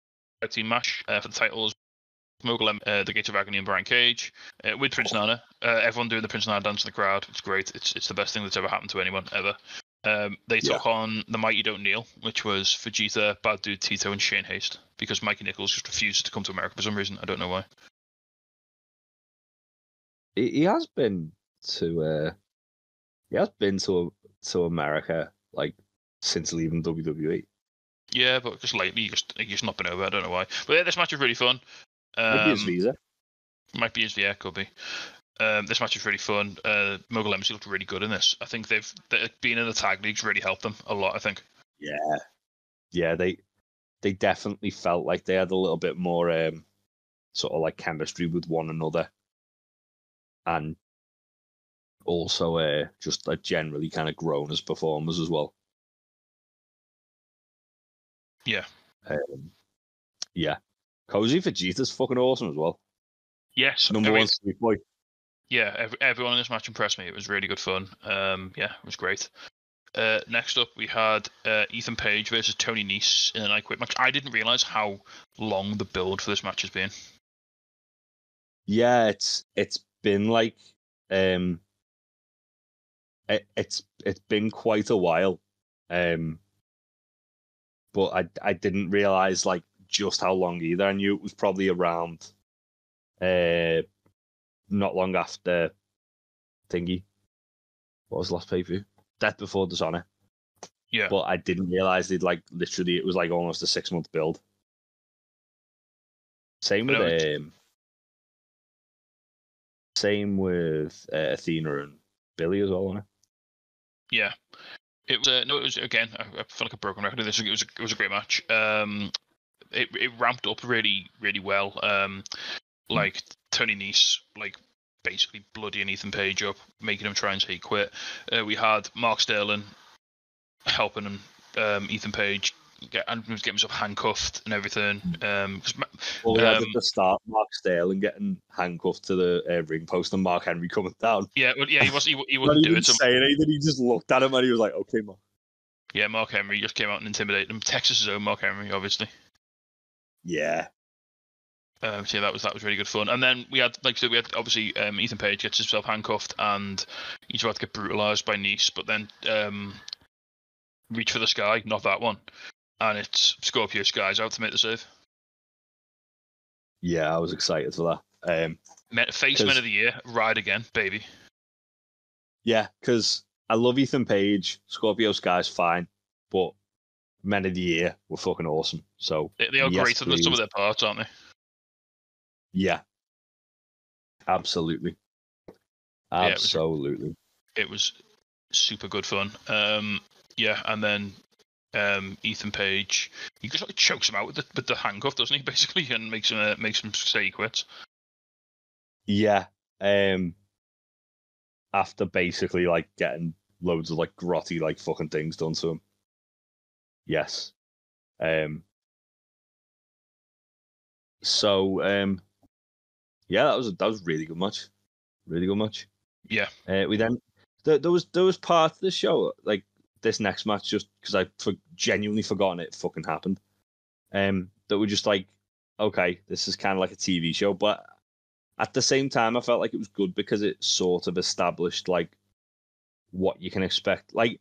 team match for the titles. Mogul, the Gates of Agony and Brian Cage with Prince Nana. Everyone doing the Prince Nana dance in the crowd. It's great. It's the best thing that's ever happened to anyone ever. They took on the Mighty Don't Kneel, which was Vegeta, Bad Dude Tito, and Shane Haste, because Mikey Nichols just refused to come to America for some reason. I don't know why. He has been to America since leaving WWE. Yeah, but just lately, he's just not been over. I don't know why. But yeah, this match was really fun. Might be his visa. Might be his visa, could be. This match was really fun. Mogul Embassy looked really good in this. I think they've being in the tag leagues really helped them a lot, I think. Yeah, they definitely felt like they had a little bit more sort of chemistry with one another, and also just generally kind of grown as performers as well. Yeah. Yeah. Cozy Vegeta's fucking awesome as well. Yes, Number one sweet boy. Yeah, everyone in this match impressed me. It was really good fun. Yeah, it was great. Next up, we had Ethan Page versus Tony Nese in an I Quit match. I didn't realize how long the build for this match has been. Yeah, it's been like it's been quite a while, but I didn't realize like just how long either. I knew it was probably around not long after thingy. What was the last pay-per-view? Death Before Dishonor. Yeah, But I didn't realize it like literally it was like almost a 6-month build. Same with Athena and Billy as well, wasn't it? yeah. It was no. It was again. I feel like a broken record. It was a great match. It ramped up really well. Like Tony Nese, like basically bloodying Ethan Page up, making him try and say quit. We had Mark Sterling helping him, Ethan Page get himself handcuffed and everything. Well, we had at the start Mark Sterling getting handcuffed to the ring post and Mark Henry coming down. Yeah, he Not wouldn't do even it. saying anything. He just looked at him and he was like, "Okay, Mark." Yeah, Mark Henry just came out and intimidated him. Texas's own Mark Henry, obviously. Yeah. So yeah, that was really good fun. And then we had obviously Ethan Page gets himself handcuffed and he's about to get brutalized by Nese, but then reach for the sky, not that one, and it's Scorpio Sky's out to make the save. Yeah, I was excited for that. Men of the year, ride again, baby. Yeah, because I love Ethan Page. Scorpio Sky's fine, but Men of the Year were fucking awesome. So they are greater than some of their parts, aren't they? Yeah, absolutely. Absolutely. It was super good fun. Yeah, and then Ethan Page, he just like chokes him out with the handcuff, doesn't he? Basically, and makes him say he quits. Yeah. After basically like getting loads of like grotty like fucking things done to him. Yes. So yeah, that was a really good match. Really good match. Yeah. We then there was parts of the show like this next match just because I genuinely forgotten it fucking happened. That were just like, okay, this is kind of like a TV show, but at the same time, I felt like it was good because it sort of established like what you can expect. Like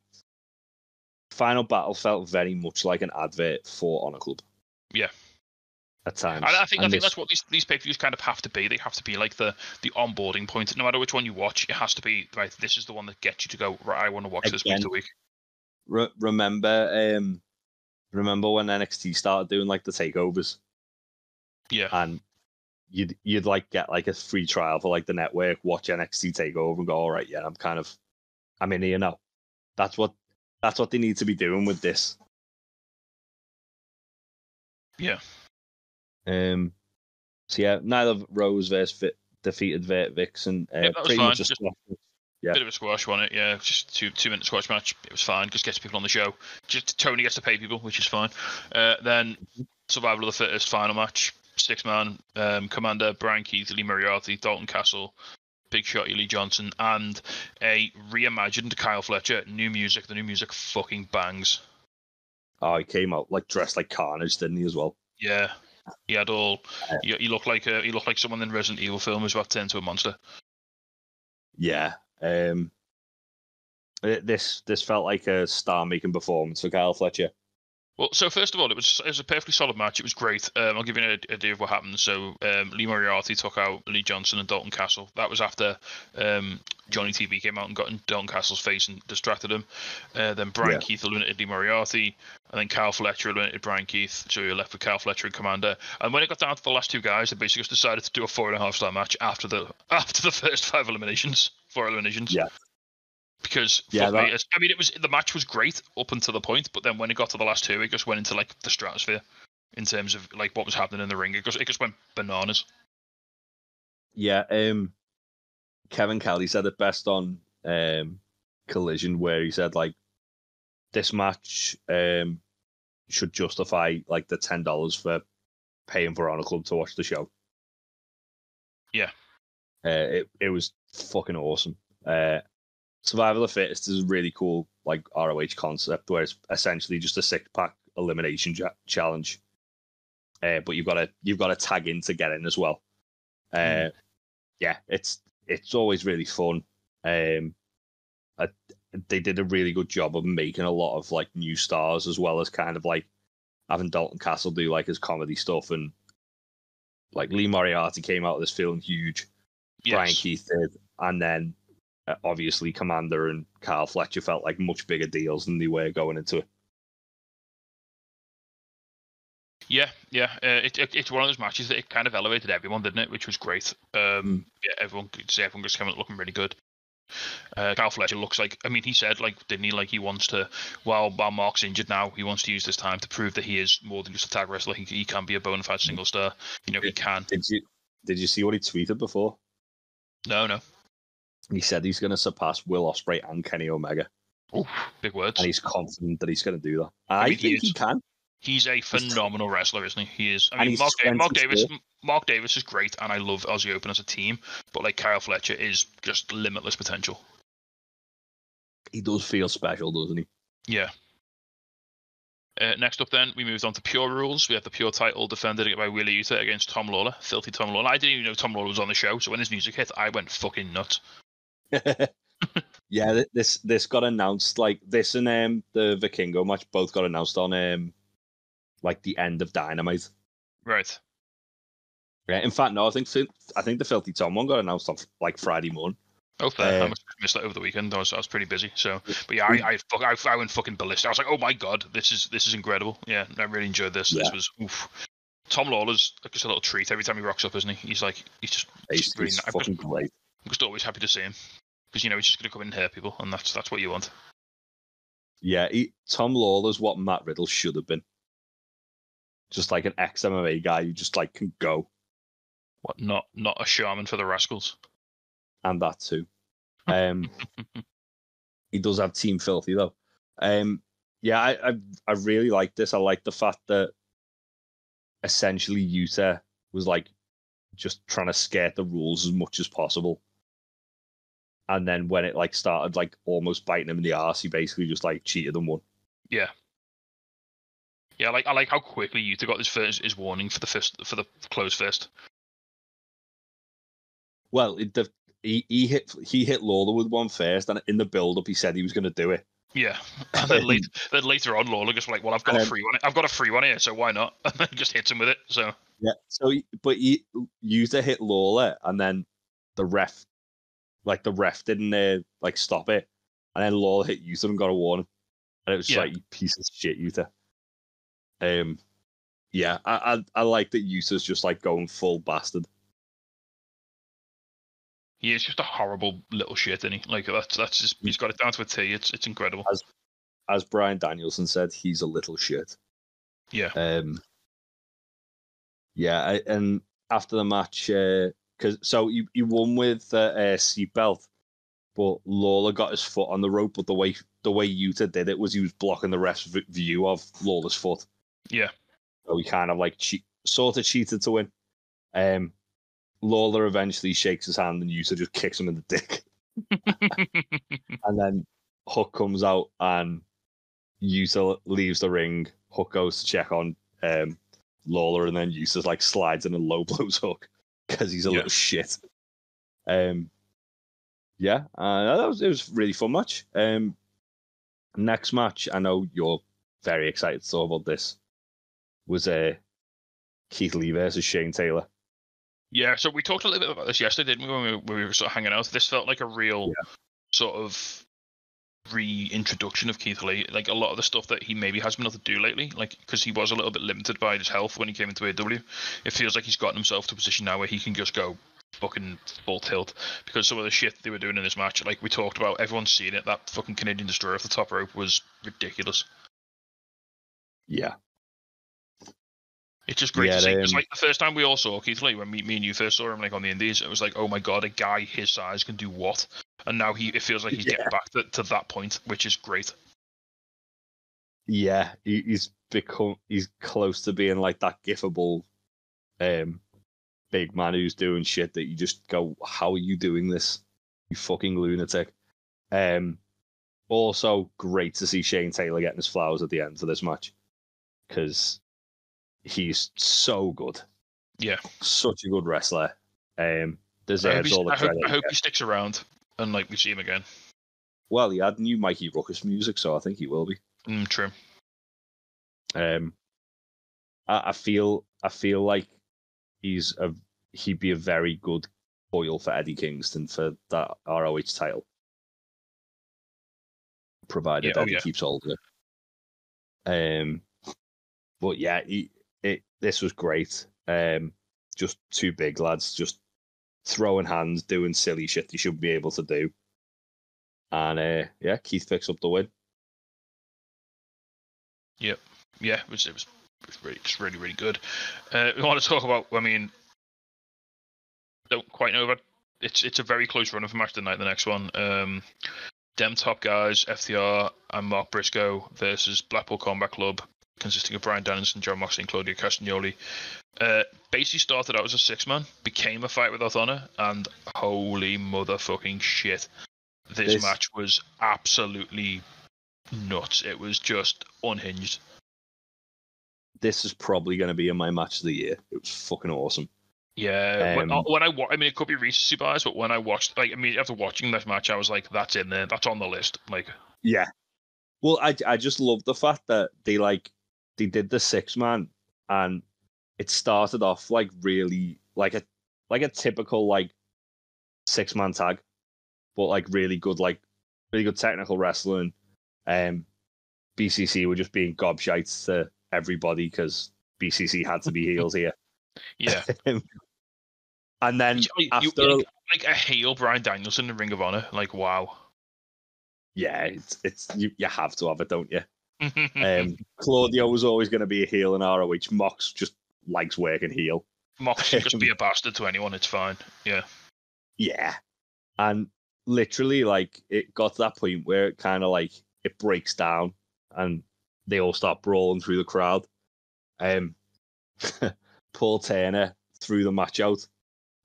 Final Battle felt very much like an advert for Honor Club. Yeah. At times. I think that's what these pay-per-views kind of have to be. They have to be like the onboarding point. No matter which one you watch, it has to be right. This is the one that gets you to go right. I want to watch this week to week. Remember when NXT started doing like the takeovers? Yeah. And you'd like get like a free trial for like the network, watch NXT takeover, and go, all right, yeah, I'm in here now. That's what they need to be doing with this. Yeah. So yeah, Nyla Rose versus defeated Vixen. That was pretty fine. much Just bit of a squash, wasn't it? Yeah, just 2-minute squash match. It was fine. Just gets people on the show. Just Tony gets to pay people, which is fine. Then Survival of the Fittest final match. 6-man Commander, Brian Keith, Lee Moriarty, Dalton Castle, Big Shot, Lee Johnson, and a reimagined Kyle Fletcher. New music. The new music fucking bangs. Oh, he came out like dressed like Carnage, didn't he, as well? Yeah. He had all. He looked like someone in Resident Evil film who's about to turn into a monster. Yeah. This felt like a star-making performance for Kyle Fletcher. Well, so first of all, it was a perfectly solid match. It was great. I'll give you an idea of what happened. So Lee Moriarty took out Lee Johnson and Dalton Castle. That was after Johnny TV came out and got in Dalton Castle's face and distracted him. Then Brian Keith eliminated Lee Moriarty, and then Kyle Fletcher eliminated Brian Keith. So you're left with Kyle Fletcher and Commander. And when it got down to the last two guys, they basically just decided to do a 4.5-star match after the first 4 eliminations. Yeah. Because the match was great up until the point, but then when it got to the last two, it just went into like the stratosphere in terms of like what was happening in the ring. It just went bananas. Yeah, Kevin Kelly said it best on Collision, where he said like this match should justify like the $10 for paying for Honor Club to watch the show. Yeah. It was fucking awesome. Survival of the Fittest is a really cool like ROH concept where it's essentially just a 6-pack elimination challenge. But you've got to tag in to get in as well. Yeah, it's always really fun. They did a really good job of making a lot of like new stars as well as kind of like having Dalton Castle do like his comedy stuff, and like Lee Moriarty came out of this feeling huge. Yes. Brian Keith did, and then obviously Commander and Carl Fletcher felt like much bigger deals than they were going into it. Yeah. It's one of those matches that it kind of elevated everyone, didn't it? Which was great. Yeah, everyone could say everyone was coming looking really good. Carl Fletcher looks like, I mean, he said, like, didn't he, like, he wants to, while Mark's injured now, he wants to use this time to prove that he is more than just a tag wrestler. He can be a bona fide single star. You know, he can. Did you see what he tweeted before? No. He said he's going to surpass Will Ospreay and Kenny Omega. Oh, big words. And he's confident that he's going to do that. I think he can. He's a phenomenal wrestler, isn't he? He is. I mean, Mark Davis is great, and I love Aussie Open as a team. But like Kyle Fletcher is just limitless potential. He does feel special, doesn't he? Yeah. Next up, then we moved on to Pure Rules. We have the Pure title defended by Wheeler Yuta against Tom Lawler, Filthy Tom Lawler. I didn't even know Tom Lawler was on the show, so when his music hit, I went fucking nuts. Yeah, this got announced, like this and the Vikingo match both got announced on like the end of Dynamite. Right. Yeah. In fact, no, I think the Filthy Tom one got announced on like Friday morning. Oh, fair. I must have missed that over the weekend. I was pretty busy. So, but yeah, I went fucking ballistic. I was like, oh my god, this is incredible. Yeah, I really enjoyed this. Yeah. This was oof. Tom Lawler's just a little treat every time he rocks up, isn't he? He's just really nice. Fucking great. I'm just always happy to see him because you know he's just gonna come in and hurt people, and that's what you want. Yeah, Tom Lawler's what Matt Riddle should have been. Just like an ex-MMA guy who just like can go. What? Not a shaman for the Rascals. And that too. He does have Team Filthy though. Yeah, I really like this. I like the fact that essentially Yuta was like just trying to skirt the rules as much as possible. And then when it like started like almost biting him in the arse, he basically just like cheated and won. Yeah. Yeah, I like how quickly Yuta got his warning for the closed fist. Well, he hit Lawler with one first, and in the build up he said he was going to do it. Yeah, and then later on, Lawler just like, well, I've got a free one. I've got a free one here, so why not? And then he just hits him with it. So yeah, Yuta hit Lawler, and then the ref didn't like stop it, and then Lawler hit Yuta and got a warning, and it was just like, you piece of shit, Yuta. Yeah, I like that Yuta's just like going full bastard. He is just a horrible little shit, isn't he? Like that's just, he's got it down to a T. It's incredible. As Bryan Danielson said, he's a little shit. Yeah. Yeah, and after the match, so he won with a seatbelt, but Lawler got his foot on the rope. But the way Yuta did it was he was blocking the ref's view of Lawler's foot. Yeah. So he kind of like sort of cheated to win. Lawler eventually shakes his hand and Yuta just kicks him in the dick. And then Hook comes out and Yuta leaves the ring. Hook goes to check on Lawler, and then Yuta like slides in and low blows Hook because he's a little shit. It was a really fun match. Next match, I know you're very excited to talk about this, was Keith Lee versus Shane Taylor. Yeah, so we talked a little bit about this yesterday, didn't we, when we were sort of hanging out? This felt like a real sort of reintroduction of Keith Lee. Like a lot of the stuff that he maybe has been able to do lately, like because he was a little bit limited by his health when he came into AEW. It feels like he's gotten himself to a position now where he can just go fucking full tilt, because some of the shit they were doing in this match, like we talked about, everyone's seen it. That fucking Canadian Destroyer off the top rope was ridiculous. Yeah. It's just great to see. It's like the first time we all saw Keith Lee, when me and you first saw him like on the Indies, it was like, oh my god, a guy his size can do what? And now it feels like he's getting back to that point, which is great. Yeah, he's close to being like that gifable big man who's doing shit that you just go, how are you doing this? You fucking lunatic. Also, great to see Shane Taylor getting his flowers at the end of this match because he's so good. Yeah. Such a good wrestler. Deserves all the credit. I hope he sticks around and we see him again. Well, he had new Mikey Ruckus music, so I think he will be. True. I feel like he'd be a very good foil for Eddie Kingston for that ROH title, provided Eddie keeps hold of it. But yeah, this was great. Just two big lads, just throwing hands, doing silly shit you should be able to do. And Keith picks up the win. Yep. Yeah, it was really, really good. We want to talk about, don't quite know, but it's a very close run of a match tonight, the next one. Dem top guys, FTR and Mark Briscoe versus Blackpool Combat Club, consisting of Bryan Danielson, John Moxley and Claudio Castagnoli. Basically started out as a 6-man, became a fight without honor, and holy motherfucking shit. This match was absolutely nuts. It was just unhinged. This is probably going to be in my match of the year. It was fucking awesome. Yeah, it could be recency bias, but when I watched, after watching this match, I was like, that's in there, that's on the list. Yeah. Well, I just love the fact that they did the 6-man, and it started off really like a typical 6-man tag, but really good technical wrestling. BCC were just being gobshites to everybody because BCC had to be heels here. Yeah. And then after a heel Bryan Danielson in Ring of Honor, wow. Yeah, it's you have to have it, don't you? Claudio was always going to be a heel in ROH. Mox just likes working heel. Mox can just be a bastard to anyone. It's fine. Yeah. Yeah, and literally, it got to that point where it kind of it breaks down, and they all start brawling through the crowd. Paul Turner threw the match out.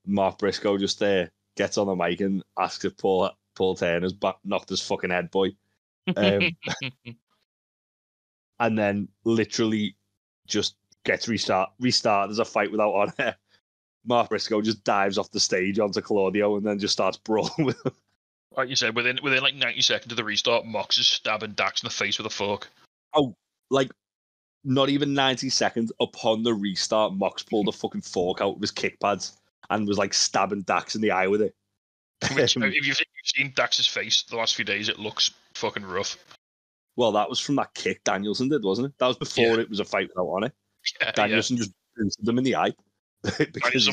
Mark Briscoe just gets on the mic and asks if Paul Turner's knocked his fucking head, boy. And then literally just gets restarted as a fight without honor. Mark Briscoe just dives off the stage onto Claudio and then just starts brawling with him. Like you said, within 90 seconds of the restart, Mox is stabbing Dax in the face with a fork. Oh, not even 90 seconds upon the restart, Mox pulled a fucking fork out of his kick pads and was stabbing Dax in the eye with it. Which, if you've seen Dax's face the last few days, it looks fucking rough. Well, that was from that kick Danielson did, wasn't it? That was before it was a fight without honor. Yeah, Danielson just boosted him in the eye. Because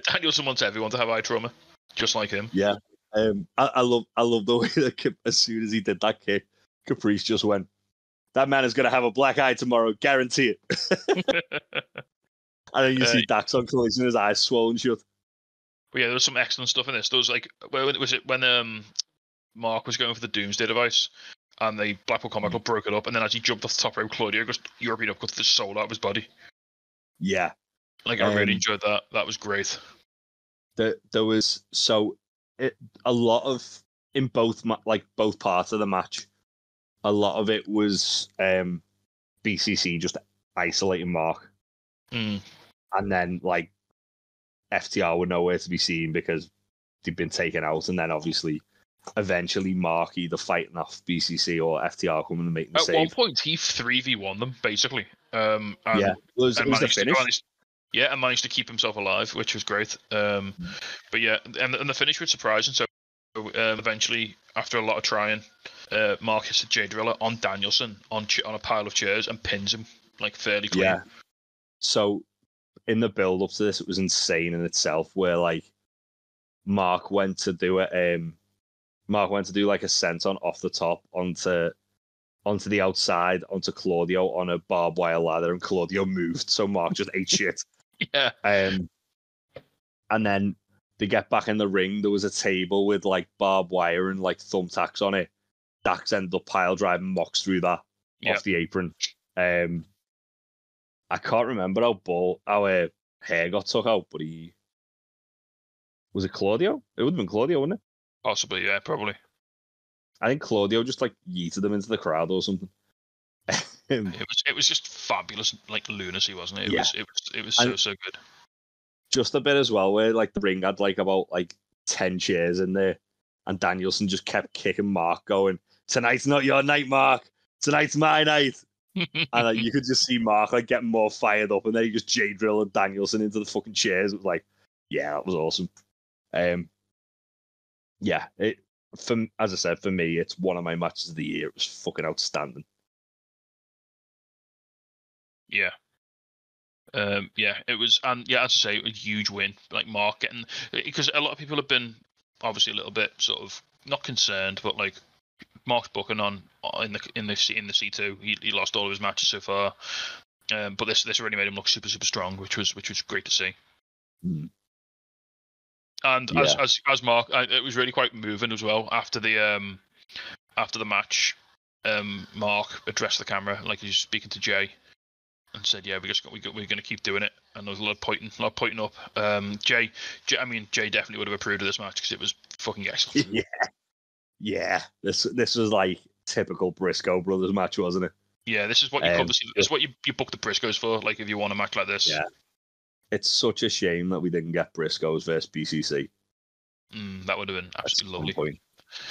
Danielson wants everyone to have eye trauma, just like him. Yeah. I love the way that as soon as he did that kick, Caprice just went, that man is going to have a black eye tomorrow, guarantee it. And then you see Dax on collision, his eyes swollen shut. But yeah, there was some excellent stuff in this. There was when Mark was going for the Doomsday device, and the Blackpool Combat Club broke it up, and then as he jumped off the top rope, Claudio goes European upcut to the soul out of his body. Yeah. I really enjoyed that. That was great. There was a lot of in both parts of the match. A lot of it was BCC just isolating Mark, and then FTR were nowhere to be seen because they'd been taken out, and then obviously, eventually Mark either fighting off BCC or FTR coming and making the save. At one point, he 3v1 them basically. It was the finish. And managed to keep himself alive, which was great. But yeah, and the finish was surprising. So eventually, after a lot of trying, Mark hits a J Driller on Danielson on a pile of chairs and pins him fairly clean. Yeah. So in the build up to this, it was insane in itself. Where Mark went to do a senton off the top onto the outside onto Claudio on a barbed wire ladder, and Claudio moved, so Mark just ate shit. Yeah. And then they get back in the ring. There was a table with barbed wire and thumbtacks on it. Dax ended up pile driving Mox through that off the apron. I can't remember how hair got took out, but was it Claudio? It would have been Claudio, wouldn't it? Possibly, yeah, probably. I think Claudio just like yeeted him into the crowd or something. It was just fabulous, like lunacy, wasn't it? It was so good. Just a bit as well, where like the ring had like about like 10 chairs in there, and Danielson just kept kicking Mark, going, "Tonight's not your night, Mark. Tonight's my night." And like, you could just see Mark like getting more fired up, and then he just J drilled Danielson into the fucking chairs. It was like, yeah, that was awesome. Yeah, as I said, for me, it's one of my matches of the year. It was fucking outstanding. Yeah. It was, and yeah, as I say, a huge win. Like Mark getting, because a lot of people have been obviously a little bit sort of not concerned, but like Mark's booking on in the C2. He lost all of his matches so far, but this really made him look super strong, which was great to see. Mm. And as Mark, it was really quite moving as well after the match. Mark addressed the camera like he was speaking to Jay, and said, "Yeah, we're going to keep doing it." And there was a lot of pointing up. Jay definitely would have approved of this match because it was fucking excellent. Yeah. This was like typical Briscoe brothers match, wasn't it? Yeah, this is what you come to see. This is what you book the Briscoes for. Like if you want a match like this. Yeah. It's such a shame that we didn't get Briscoes versus BCC. That would have been absolutely lovely. Point.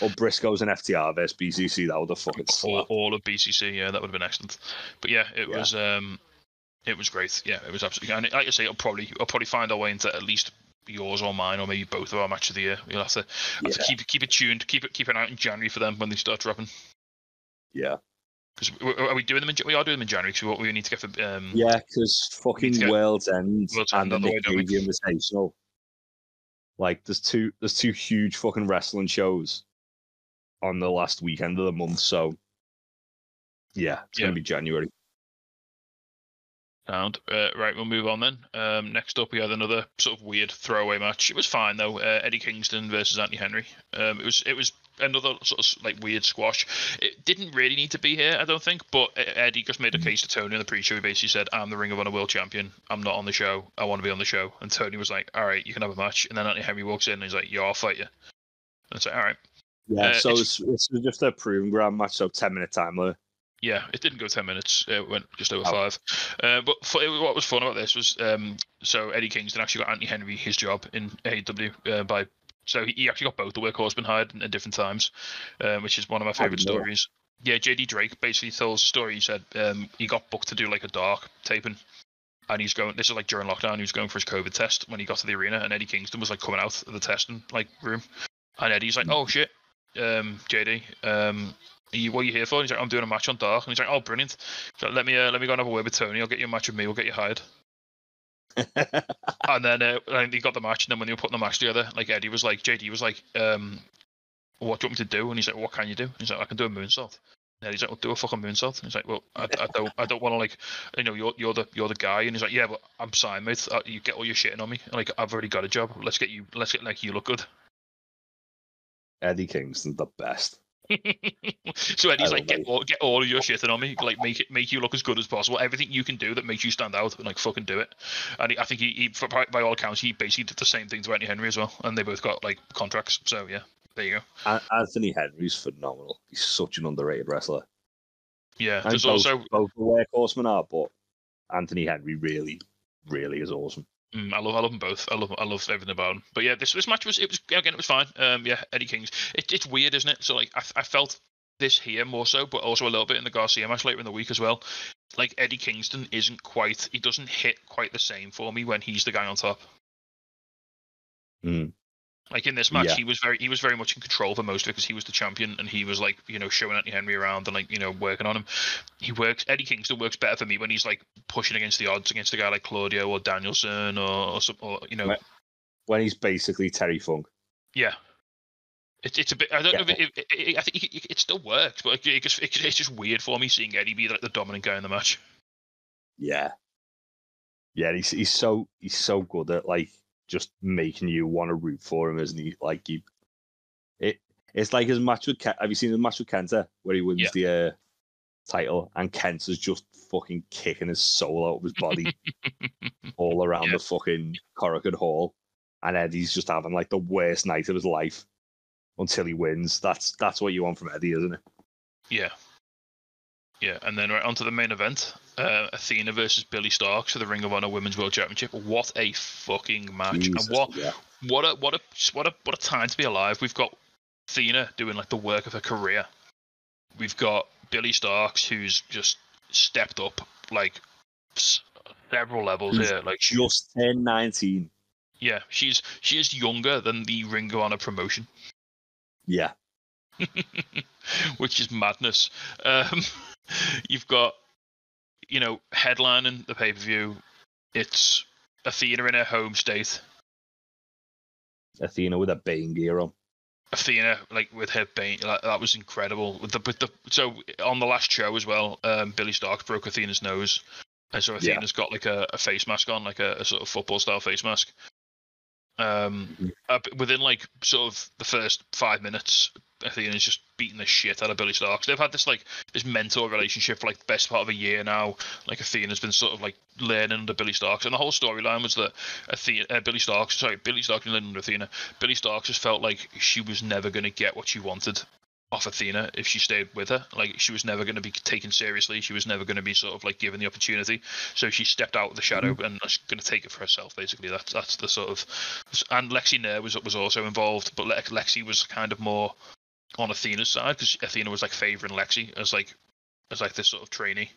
Or Briscoes and FTR versus BCC. That would have fucking slapped. All of BCC. Yeah, that would have been excellent. But yeah, it was great. Yeah, it was absolutely. And like I say, I'll probably find our way into at least yours or mine, or maybe both of our match of the year. We'll have to keep it tuned, keep it out in January for them when they start dropping. Yeah. Because are we doing them? We are doing them in January. Because we need to get for. Yeah, because fucking World's End and the Nick Cage Invitational. Like, there's two huge fucking wrestling shows on the last weekend of the month. So, yeah, it's gonna be January. Sound. Right, we'll move on then. Next up, we had another sort of weird throwaway match. It was fine though. Eddie Kingston versus Anthony Henry. It was another sort of like weird squash. It didn't really need to be here, I don't think. But Eddie just made a case to Tony in the pre-show. He basically said, "I'm the Ring of Honor World Champion. I'm not on the show. I want to be on the show." And Tony was like, "All right, you can have a match." And then Anthony Henry walks in and he's like, "Yeah, I'll fight you." And it's like, "All right." Yeah. So it's just a proving ground match. So 10-minute time limit. Yeah, it didn't go 10 minutes. It went just over 5. But what was fun about this was, so Eddie Kingston actually got Anthony Henry his job in AEW so he actually got both the workhorsemen hired at different times, which is one of my favorite stories. Yeah, JD Drake basically tells the story. He said he got booked to do like a dark taping, and he's going. This is like during lockdown. He was going for his COVID test when he got to the arena, and Eddie Kingston was like coming out of the testing like room, and Eddie's like, "Oh shit, JD, what are you here for?" And he's like, "I'm doing a match on Dark." And he's like, "Oh, brilliant. So let me go and have a word with Tony. I'll get you a match with me. We'll get you hired." And then he got the match. And then when they were putting the match together, like JD was like, "What do you want me to do?" And he's like, "What can you do?" And he's like, "I can do a moonsault." And he's like, "Well, do a fucking moonsault." And he's like, "Well, I don't want to like, you're the guy." And he's like, "Yeah, but I'm signed, mate. You get all your shitting on me. Like, I've already got a job. Let's get you look good." Eddie Kingston's the best. So Eddie's like, get all of your shit on me, like make you look as good as possible. Everything you can do that makes you stand out, like fucking do it. And I think he by all accounts, he basically did the same thing to Anthony Henry as well, and they both got like contracts. So yeah, there you go. Anthony Henry's phenomenal. He's such an underrated wrestler. Yeah, there's also both the workhorsemen are, but Anthony Henry really, really is awesome. I love them both. I love everything about them. But yeah, this match was fine. Eddie Kings. It's weird, isn't it? So like I felt this here more so, but also a little bit in the Garcia match later in the week as well. Like Eddie Kingston he doesn't hit quite the same for me when he's the guy on top. Like in this match, he was very much in control for most of it because he was the champion and he was like, showing Anthony Henry around and like, working on him. Eddie Kingston works better for me when he's like pushing against the odds against a guy like Claudio or Danielson or when he's basically Terry Funk. Yeah. It's a bit. I don't know if I think it still works, but it's just weird for me seeing Eddie be like the dominant guy in the match. Yeah. He's so good at like just making you want to root for him, isn't he? Like it's like his match with have you seen his match with Kenta where he wins the title, and Kent is just fucking kicking his soul out of his body all around the fucking Korakuen Hall, and Eddie's just having like the worst night of his life until he wins. That's what you want from Eddie, isn't it? Yeah. Yeah, and then right onto the main event, Athena versus Billy Starks for the Ring of Honor Women's World Championship. What a fucking match! Jesus, and what a time to be alive. We've got Athena doing like the work of her career. We've got Billy Starks, who's just stepped up like several levels here. Like just turned 19. Yeah, she is younger than the Ring of Honor promotion. Yeah. Which is madness. You've got, headlining the pay-per-view. It's Athena in her home state. Athena with a Bane gear on. Athena, like with her Bane, that was incredible. So on the last show as well, Billy Starks broke Athena's nose, and so Athena's got like a face mask on, like a sort of football style face mask. Within like sort of the first 5 minutes, Athena's just beating the shit out of Billy Starks. They've had this mentor relationship for like the best part of a year now. Like Athena's been sort of like learning under Billy Starks, and the whole storyline was that Billy Starks learning under Athena. Billy Starks just felt like she was never going to get what she wanted off Athena if she stayed with her. Like she was never going to be taken seriously. She was never going to be sort of like given the opportunity. So she stepped out of the shadow and was going to take it for herself. Basically, that's the sort of. And Lexi Nair was also involved, but Lexi was kind of more on Athena's side because Athena was like favouring Lexi as this sort of trainee.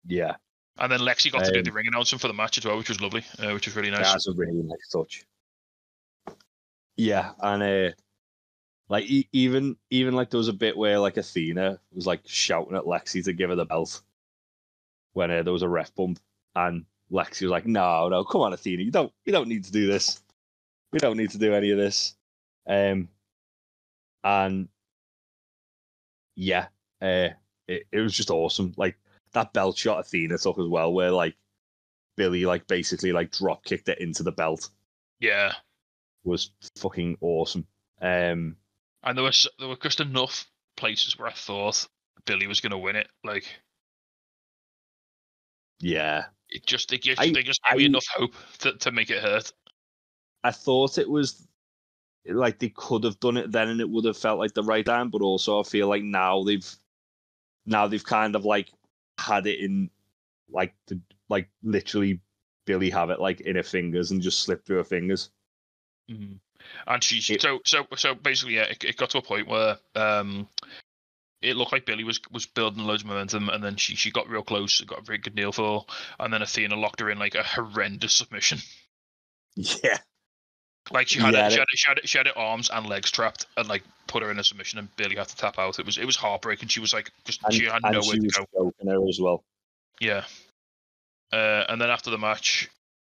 Yeah. And then Lexi got to do the ring announcement for the match as well, which was lovely, which was really nice. That's a really nice touch. Yeah, and like even like there was a bit where like Athena was like shouting at Lexi to give her the belt when there was a ref bump, and Lexi was like, "No, come on, Athena, you don't need to do this. We don't need to do any of this." And yeah, it was just awesome. Like that belt shot Athena took as well, where like Billy like basically like drop kicked it into the belt. Yeah, was fucking awesome. And there were just enough places where I thought Billy was going to win it. Like, yeah, they just gave me enough hope to make it hurt. I thought it was like they could have done it then, and it would have felt like the right time. But also, I feel like now they've kind of like had it in like literally Billy have it like in her fingers and just slip through her fingers. Mm-hmm. And so basically, yeah, it got to a point where it looked like Billy was building loads of momentum, and then she got real close, got a very good kneel fall, and then Athena locked her in like a horrendous submission. Yeah, like she had her arms and legs trapped, and like put her in a submission, and Billy had to tap out. It was heartbreaking. She was like she had nowhere to go. Choking her as well. Yeah, and then after the match,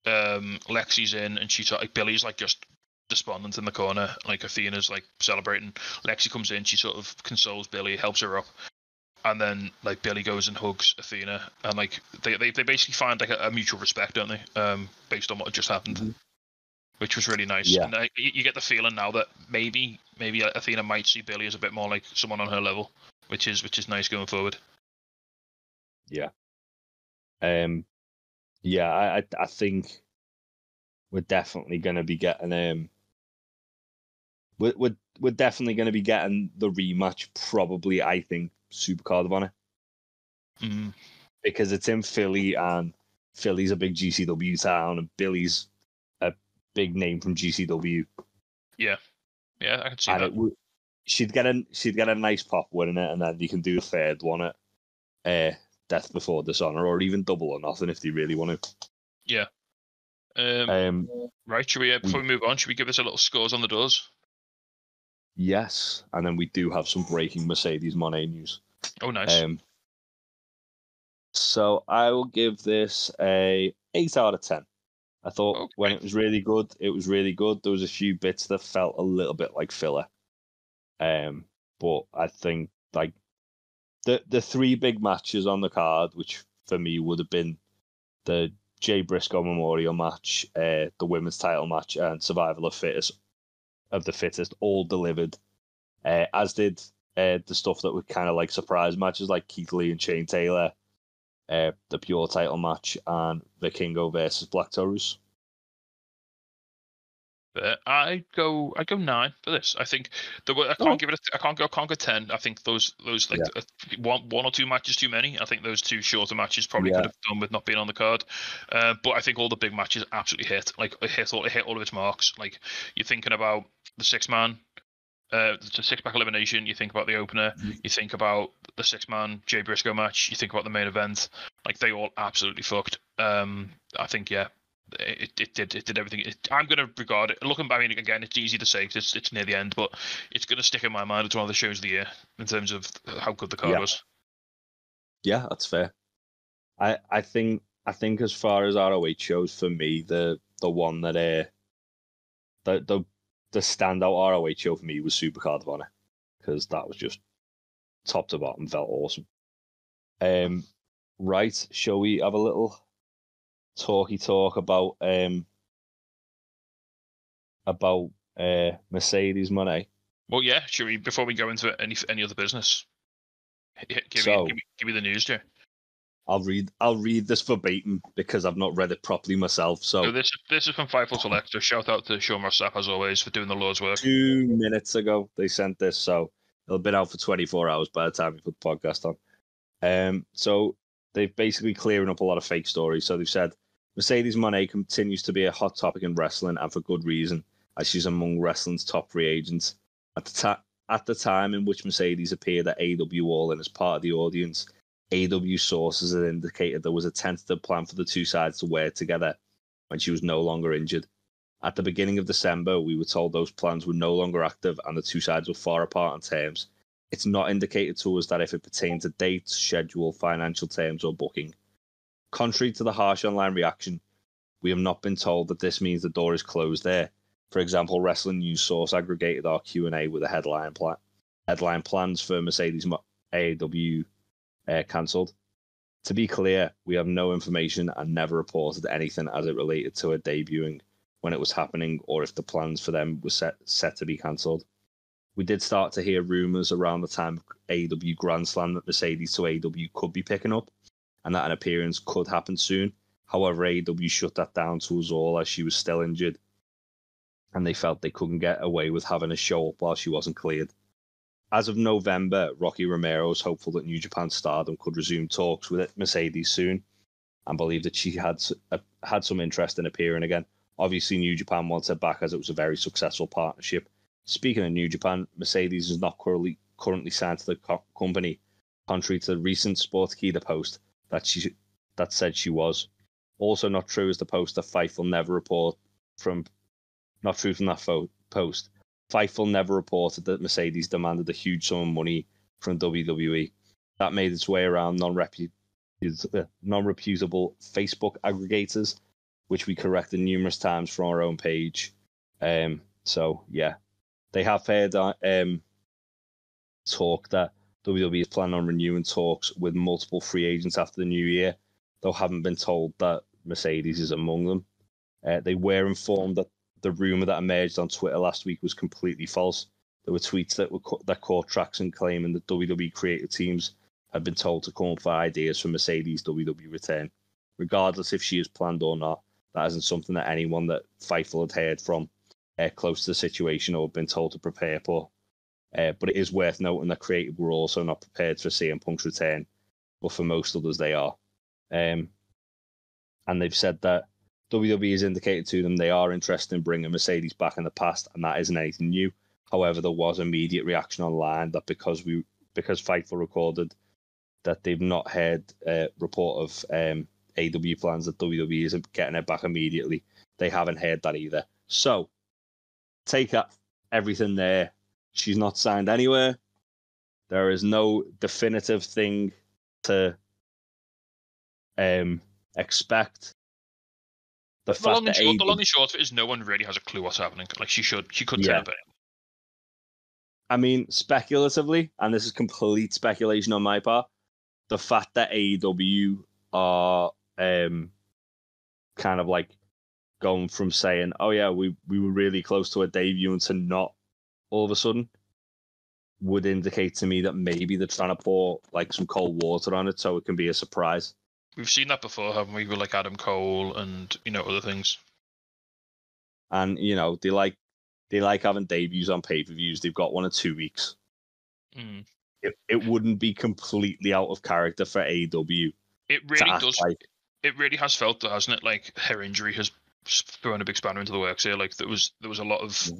Lexi's in, and she's like Billy's like just despondent in the corner, like Athena's like celebrating. Lexi comes in, she sort of consoles Billy, helps her up, and then like Billy goes and hugs Athena, and like they basically find like a mutual respect, don't they? Based on what had just happened, which was really nice. Yeah. And you get the feeling now that maybe Athena might see Billy as a bit more like someone on her level, which is nice going forward. Yeah. Yeah, I think we're definitely going to be getting we're definitely going to be getting the rematch, probably, I think, Supercard of Honor. Mm. Because it's in Philly, and Philly's a big GCW town, and Billy's a big name from GCW. Yeah, I can see that. She'd get a nice pop winning it, and then you can do the third one at Death Before Dishonor, or even Double or Nothing if they really want to. Yeah. Right, should we before we move on, should we give us a little scores on the doors? Yes, and then we do have some breaking Mercedes Moné news. Oh, nice. So I will give this a 8 out of 10. I thought when it was really good, it was really good. There was a few bits that felt a little bit like filler. But I think like the three big matches on the card, which for me would have been the Jay Briscoe Memorial match, the women's title match, and Survival of the Fittest, all delivered. As did the stuff that were kind of like surprise matches, like Keith Lee and Shane Taylor, the pure title match, and Vikingo versus Black Taurus. I go 9 for this. I think I can't give it. I can't go 10. I think those like one or two matches too many. I think those two shorter matches probably could have done with not being on the card. But I think all the big matches absolutely hit. Like it hit all of its marks. Like you're thinking about the 6-man. The 6-pack elimination. You think about the opener. You think about the 6-man Jay Briscoe match. You think about the main event. Like they all absolutely fucked. I think It did everything. I'm going to regard it. Looking back, I mean, again, it's easy to say because it's near the end, but it's going to stick in my mind as one of the shows of the year in terms of how good the card was. Yeah, that's fair. I think as far as ROH shows, for me, the one that the standout ROH show for me was Supercard of Honor, because that was just top to bottom, felt awesome. Right, shall we have a little talk about Mercedes Moné? Well, yeah. Should we, before we go into any other business? Give me the news, Joe. I'll read this verbatim because I've not read it properly myself. So this is from Fightful Select. So shout out to Sean Rossap as always for doing the Lord's work. 2 minutes ago they sent this, so it'll have been out for 24 hours by the time we put the podcast on. So they've basically clearing up a lot of fake stories. So they've said Mercedes Moné continues to be a hot topic in wrestling, and for good reason, as she's among wrestling's top free agents. At the time in which Mercedes appeared at AEW All In as part of the audience, AEW sources had indicated there was a tentative plan for the two sides to work together when she was no longer injured. At the beginning of December, we were told those plans were no longer active and the two sides were far apart on terms. It's not indicated to us that if it pertains to dates, schedule, financial terms, or booking. Contrary to the harsh online reaction, we have not been told that this means the door is closed there. For example, Wrestling News Source aggregated our Q&A with a headline plans for Mercedes AEW cancelled. To be clear, we have no information and never reported anything as it related to her debuting, when it was happening, or if the plans for them were set to be cancelled. We did start to hear rumours around the time of AEW Grand Slam that Mercedes to AEW could be picking up, and that an appearance could happen soon. However, AEW shut that down to us all as she was still injured, and they felt they couldn't get away with having a show up while she wasn't cleared. As of November, Rocky Romero is hopeful that New Japan Stardom could resume talks with Mercedes soon, and believed that she had some interest in appearing again. Obviously, New Japan wants her back as it was a very successful partnership. Speaking of New Japan, Mercedes is not currently signed to the company, contrary to the recent Sportskeeda post that said she was. Also not true is the post that Fightful never report from. Not true from that post. Fightful never reported that Mercedes demanded a huge sum of money from WWE. That made its way around non-reputable Facebook aggregators, which we corrected numerous times from our own page. So yeah, they have heard talk that WWE is planning on renewing talks with multiple free agents after the new year, though haven't been told that Mercedes is among them. They were informed that the rumor that emerged on Twitter last week was completely false. There were tweets that caught traction claiming that WWE creative teams had been told to come up with ideas for Mercedes' WWE return. Regardless if she is planned or not, that isn't something that anyone that Fightful had heard from close to the situation or been told to prepare for. But it is worth noting that creative were also not prepared for CM Punk's return, but for most others they are. And they've said that WWE has indicated to them they are interested in bringing Mercedes back in the past, and that isn't anything new. However, there was immediate reaction online that because Fightful recorded that they've not heard a report of AEW plans that WWE isn't getting it back immediately. They haven't heard that either. So take everything there. She's not signed anywhere. There is no definitive thing to expect. The long and short of it is no one really has a clue what's happening. Like she could turn up. I mean, speculatively, and this is complete speculation on my part, the fact that AEW are kind of like going from saying, "Oh yeah, we were really close to a debut," to not all of a sudden. would indicate to me that maybe they're trying to pour like some cold water on it so it can be a surprise. We've seen that before, haven't we? With like Adam Cole and other things. And they like having debuts on pay-per-views. They've got one in 2 weeks. Mm. It wouldn't be completely out of character for AEW. It really does. It really has felt that, hasn't it? Like her injury has thrown a big spanner into the works here. Like there was a lot of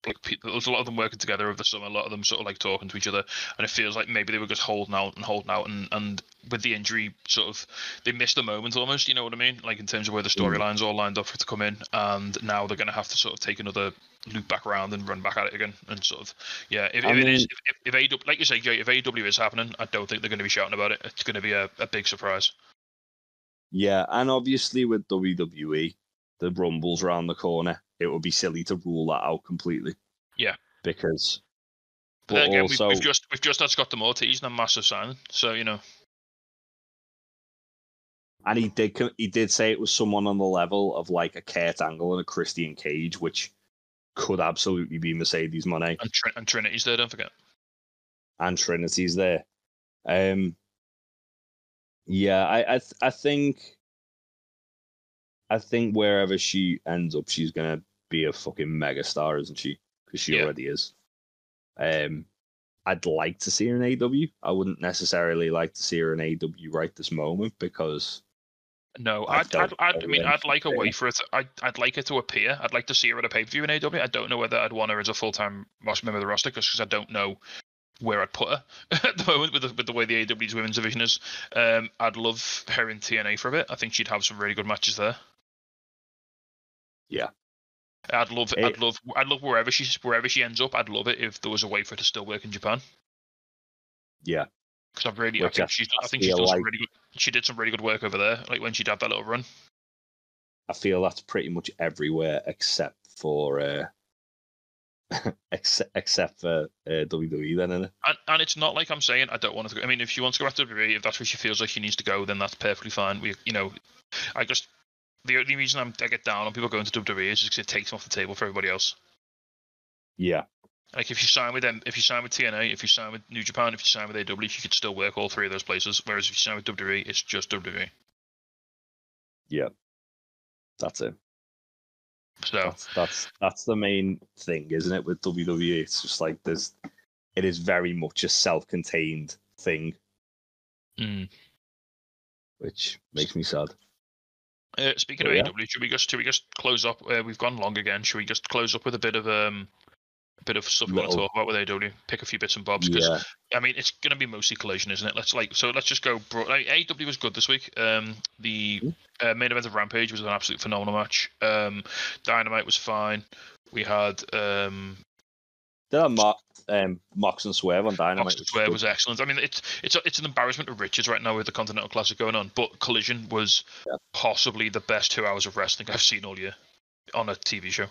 like there was a lot of them working together over the summer. A lot of them sort of like talking to each other, and it feels like maybe they were just holding out, and with the injury, sort of they missed the moment almost. You know what I mean? Like in terms of where the storylines all lined up for it to come in, and now they're going to have to sort of take another loop back around and run back at it again, and sort of if AEW, like you say, Jay, if AEW is happening, I don't think they're going to be shouting about it. It's going to be a big surprise. Yeah, and obviously with WWE, the Rumble's around the corner. It would be silly to rule that out completely. Yeah, because. But then again, also, we've just had Scott D'Amore teasing a massive signing, so And he did say it was someone on the level of like a Kurt Angle and a Christian Cage, which could absolutely be Mercedes Moné. And Trinity's there, don't forget. And Trinity's there. Yeah, I think wherever she ends up, she's gonna be a fucking megastar, isn't she? Because she already is. I'd like to see her in AEW. I wouldn't necessarily like to see her in AEW right this moment because. No, I'd like a way for it. I'd like it to appear. I'd like to see her at a pay-per-view in AEW. I don't know whether I'd want her as a full-time member of the roster because I don't know where I'd put her at the moment with the way the AEW's women's division is. I'd love her in TNA for a bit. I think she'd have some really good matches there. Yeah, I'd love wherever she ends up. I'd love it if there was a way for her to still work in Japan. Yeah, because I think she did some really good work over there. Like when she did that little run. I feel that's pretty much everywhere except for WWE, then, isn't it? And it's not like I'm saying I don't want to go. I mean, if she wants to go back to WWE, if that's where she feels like she needs to go, then that's perfectly fine. The only reason I get down on people going to WWE is because it takes them off the table for everybody else. Yeah. Like if you sign with them, if you sign with TNA, if you sign with New Japan, if you sign with AW, you could still work all three of those places. Whereas if you sign with WWE, it's just WWE. Yeah. That's it. So that's the main thing, isn't it? With WWE, it's just like it is very much a self-contained thing, which makes me sad. Speaking of AEW, should we just close up? We've gone long again. Should we just close up with a bit of stuff we want to talk about with AEW? Pick a few bits and bobs because I mean it's going to be mostly Collision, isn't it? Let's just go. AEW was good this week. The main event of Rampage was an absolute phenomenal match. Dynamite was fine. We had Mox and Swerve on Dynamite. Mox and Swerve was excellent. I mean, it's an embarrassment of riches right now with the Continental Classic going on. But Collision was possibly the best 2 hours of wrestling I've seen all year on a TV show.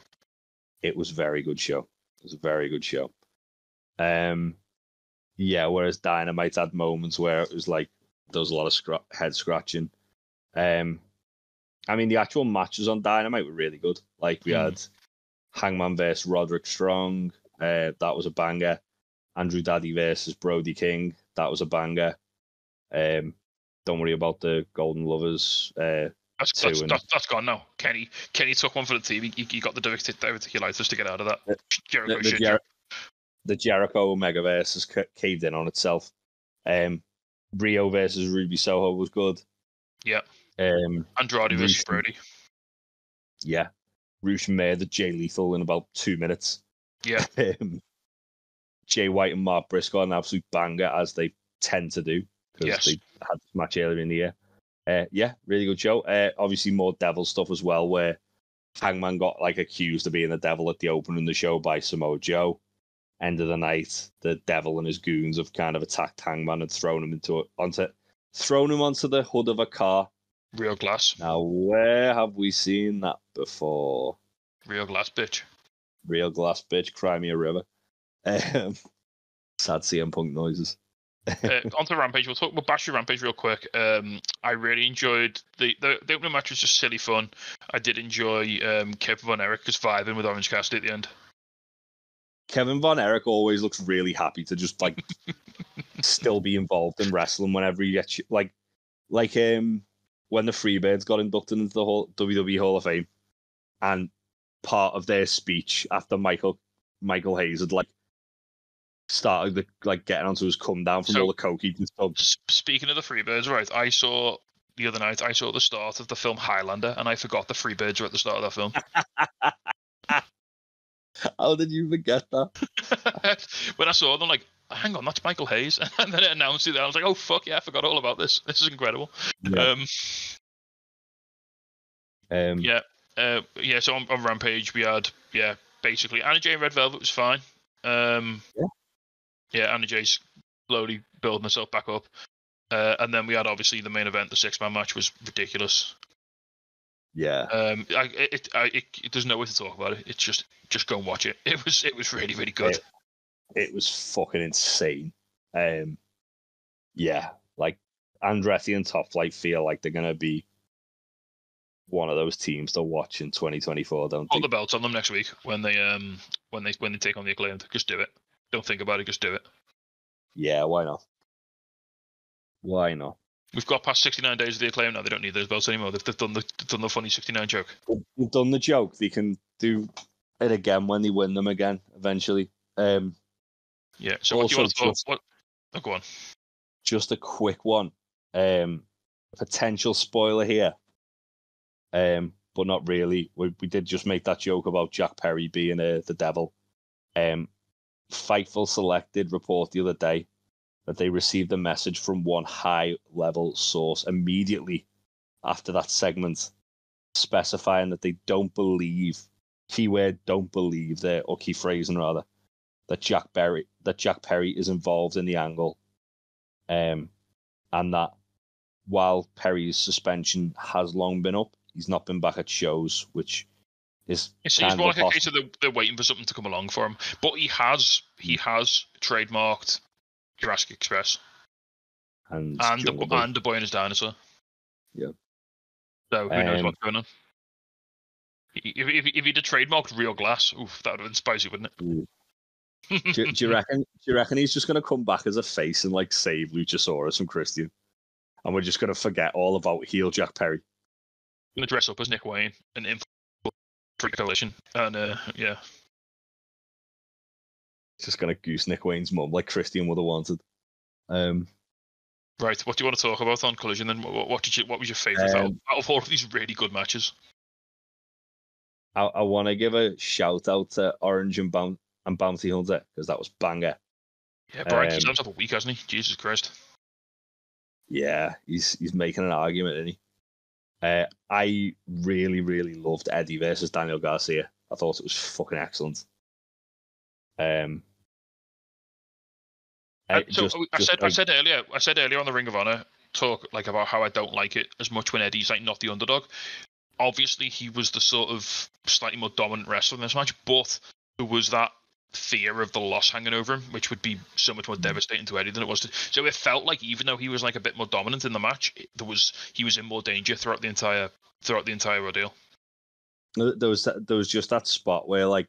It was a very good show. It was a very good show. Whereas Dynamite had moments where it was like there was a lot of head scratching. I mean, the actual matches on Dynamite were really good. Like we had Hangman versus Roderick Strong. That was a banger. Andrew Daddy versus Brody King. That was a banger. Don't worry about the Golden Lovers. That's gone now. Kenny took one for the team. He got the diverticulitis to get out of that. The Jericho Omegaverse has caved in on itself. Rio versus Ruby Soho was good. Yeah. Andrade versus Brody. Yeah. Roosh murdered Jay Lethal in about 2 minutes. Yeah. Jay White and Mark Briscoe an absolute banger, as they tend to do, because they had this match earlier in the year. Really good show. Obviously more devil stuff as well, where Hangman got like accused of being the devil at the opening of the show by Samoa Joe. End of the night, the devil and his goons have kind of attacked Hangman and thrown him onto the hood of a car. Real glass. Now, where have we seen that before? Real glass, bitch. Real glass, bitch. Cry me a river. Sad CM Punk noises. Onto Rampage. We'll bash through Rampage real quick. I really enjoyed the opening match. Was just silly fun. I did enjoy Kevin Von Erich just vibing with Orange Cassidy at the end. Kevin Von Erich always looks really happy to just like still be involved in wrestling whenever he gets like when the Freebirds got inducted into the whole WWE Hall of Fame, and part of their speech after Michael Hayes had like started like getting onto his come down from all the coke he'd done. Speaking of the Freebirds, right? I saw the other night. I saw the start of the film Highlander, and I forgot the Freebirds were at the start of that film. How did you forget that? When I saw them, like, hang on, that's Michael Hayes, and then it announced it. I was like, oh fuck yeah, I forgot all about this. This is incredible. Yeah. So on Rampage we had basically Anna Jay and Red Velvet was fine. Anna Jay's slowly building herself back up, and then we had obviously the main event. The 6-man match was ridiculous. Yeah. There's no way to talk about it. It's just go and watch it. It was really, really good. It was fucking insane. Like Andretti and Top Flight feel like they're gonna be one of those teams to watch in 2024. Don't put the belts on them next week when they take on the Acclaimed. Just do it. Don't think about it. Just do it. Yeah, why not? Why not? We've got past 69 days of the Acclaim now. They don't need those belts anymore. They've done the funny 69 joke. They've done the joke. They can do it again when they win them again eventually. So what do you want to talk? What? Oh, go on. Just a quick one. Potential spoiler here. But not really. We did just make that joke about Jack Perry being the devil. Fightful Select report the other day that they received a message from one high-level source immediately after that segment, specifying that they don't believe, keyword don't believe there, or key phrasing rather, that Jack Perry is involved in the angle, and that while Perry's suspension has long been up, he's not been back at shows, which is it's more like a case of they're waiting for something to come along for him. But he has trademarked Jurassic Express and the Boy and His Dinosaur. Yeah. So who knows what's going on? If he'd have trademarked Real Glass, that would have been spicy, wouldn't it? do you reckon he's just going to come back as a face and like save Luchasaurus from Christian, and we're just going to forget all about heel Jack Perry? I'm going to dress up as Nick Wayne and infiltrate coalition, and just going to goose Nick Wayne's mum like Christian would have wanted. Right, what do you want to talk about on Collision? Then what was your favourite out of all of these really good matches? I want to give a shout out to Orange and Bounty Hunter because that was banger. Yeah, Brian keeps himself a week, hasn't he? Jesus Christ. Yeah, he's making an argument, isn't he? I really, really loved Eddie versus Daniel Garcia. I thought it was fucking excellent. I said earlier on the Ring of Honor talk like about how I don't like it as much when Eddie's like not the underdog. Obviously, he was the sort of slightly more dominant wrestler in this match, but there was that fear of the loss hanging over him, which would be so much more devastating to Eddie than it was to. So it felt like even though he was like a bit more dominant in the match, he was in more danger throughout the entire ordeal. There was just that spot where like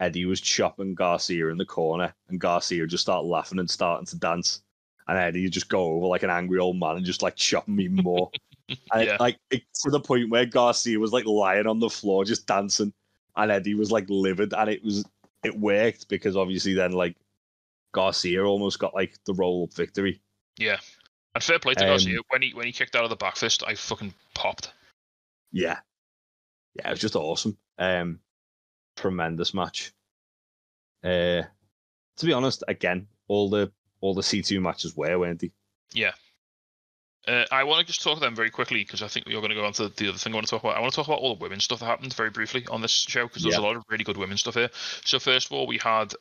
Eddie was chopping Garcia in the corner, and Garcia just started laughing and starting to dance, and Eddie would just go over like an angry old man and just like chop him even more. And to the point where Garcia was like lying on the floor just dancing, and Eddie was like livid, and it worked because obviously then like Garcia almost got like the roll up victory. Yeah, and fair play to Garcia when he kicked out of the back fist, I fucking popped. Yeah, it was just awesome. Tremendous match. To be honest, again, all the C2 matches weren't they? Yeah. I want to just talk to them very quickly because I think you're going to go on to the other thing I want to talk about. I want to talk about all the women's stuff that happened very briefly on this show because there's a lot of really good women's stuff here. So first of all, we had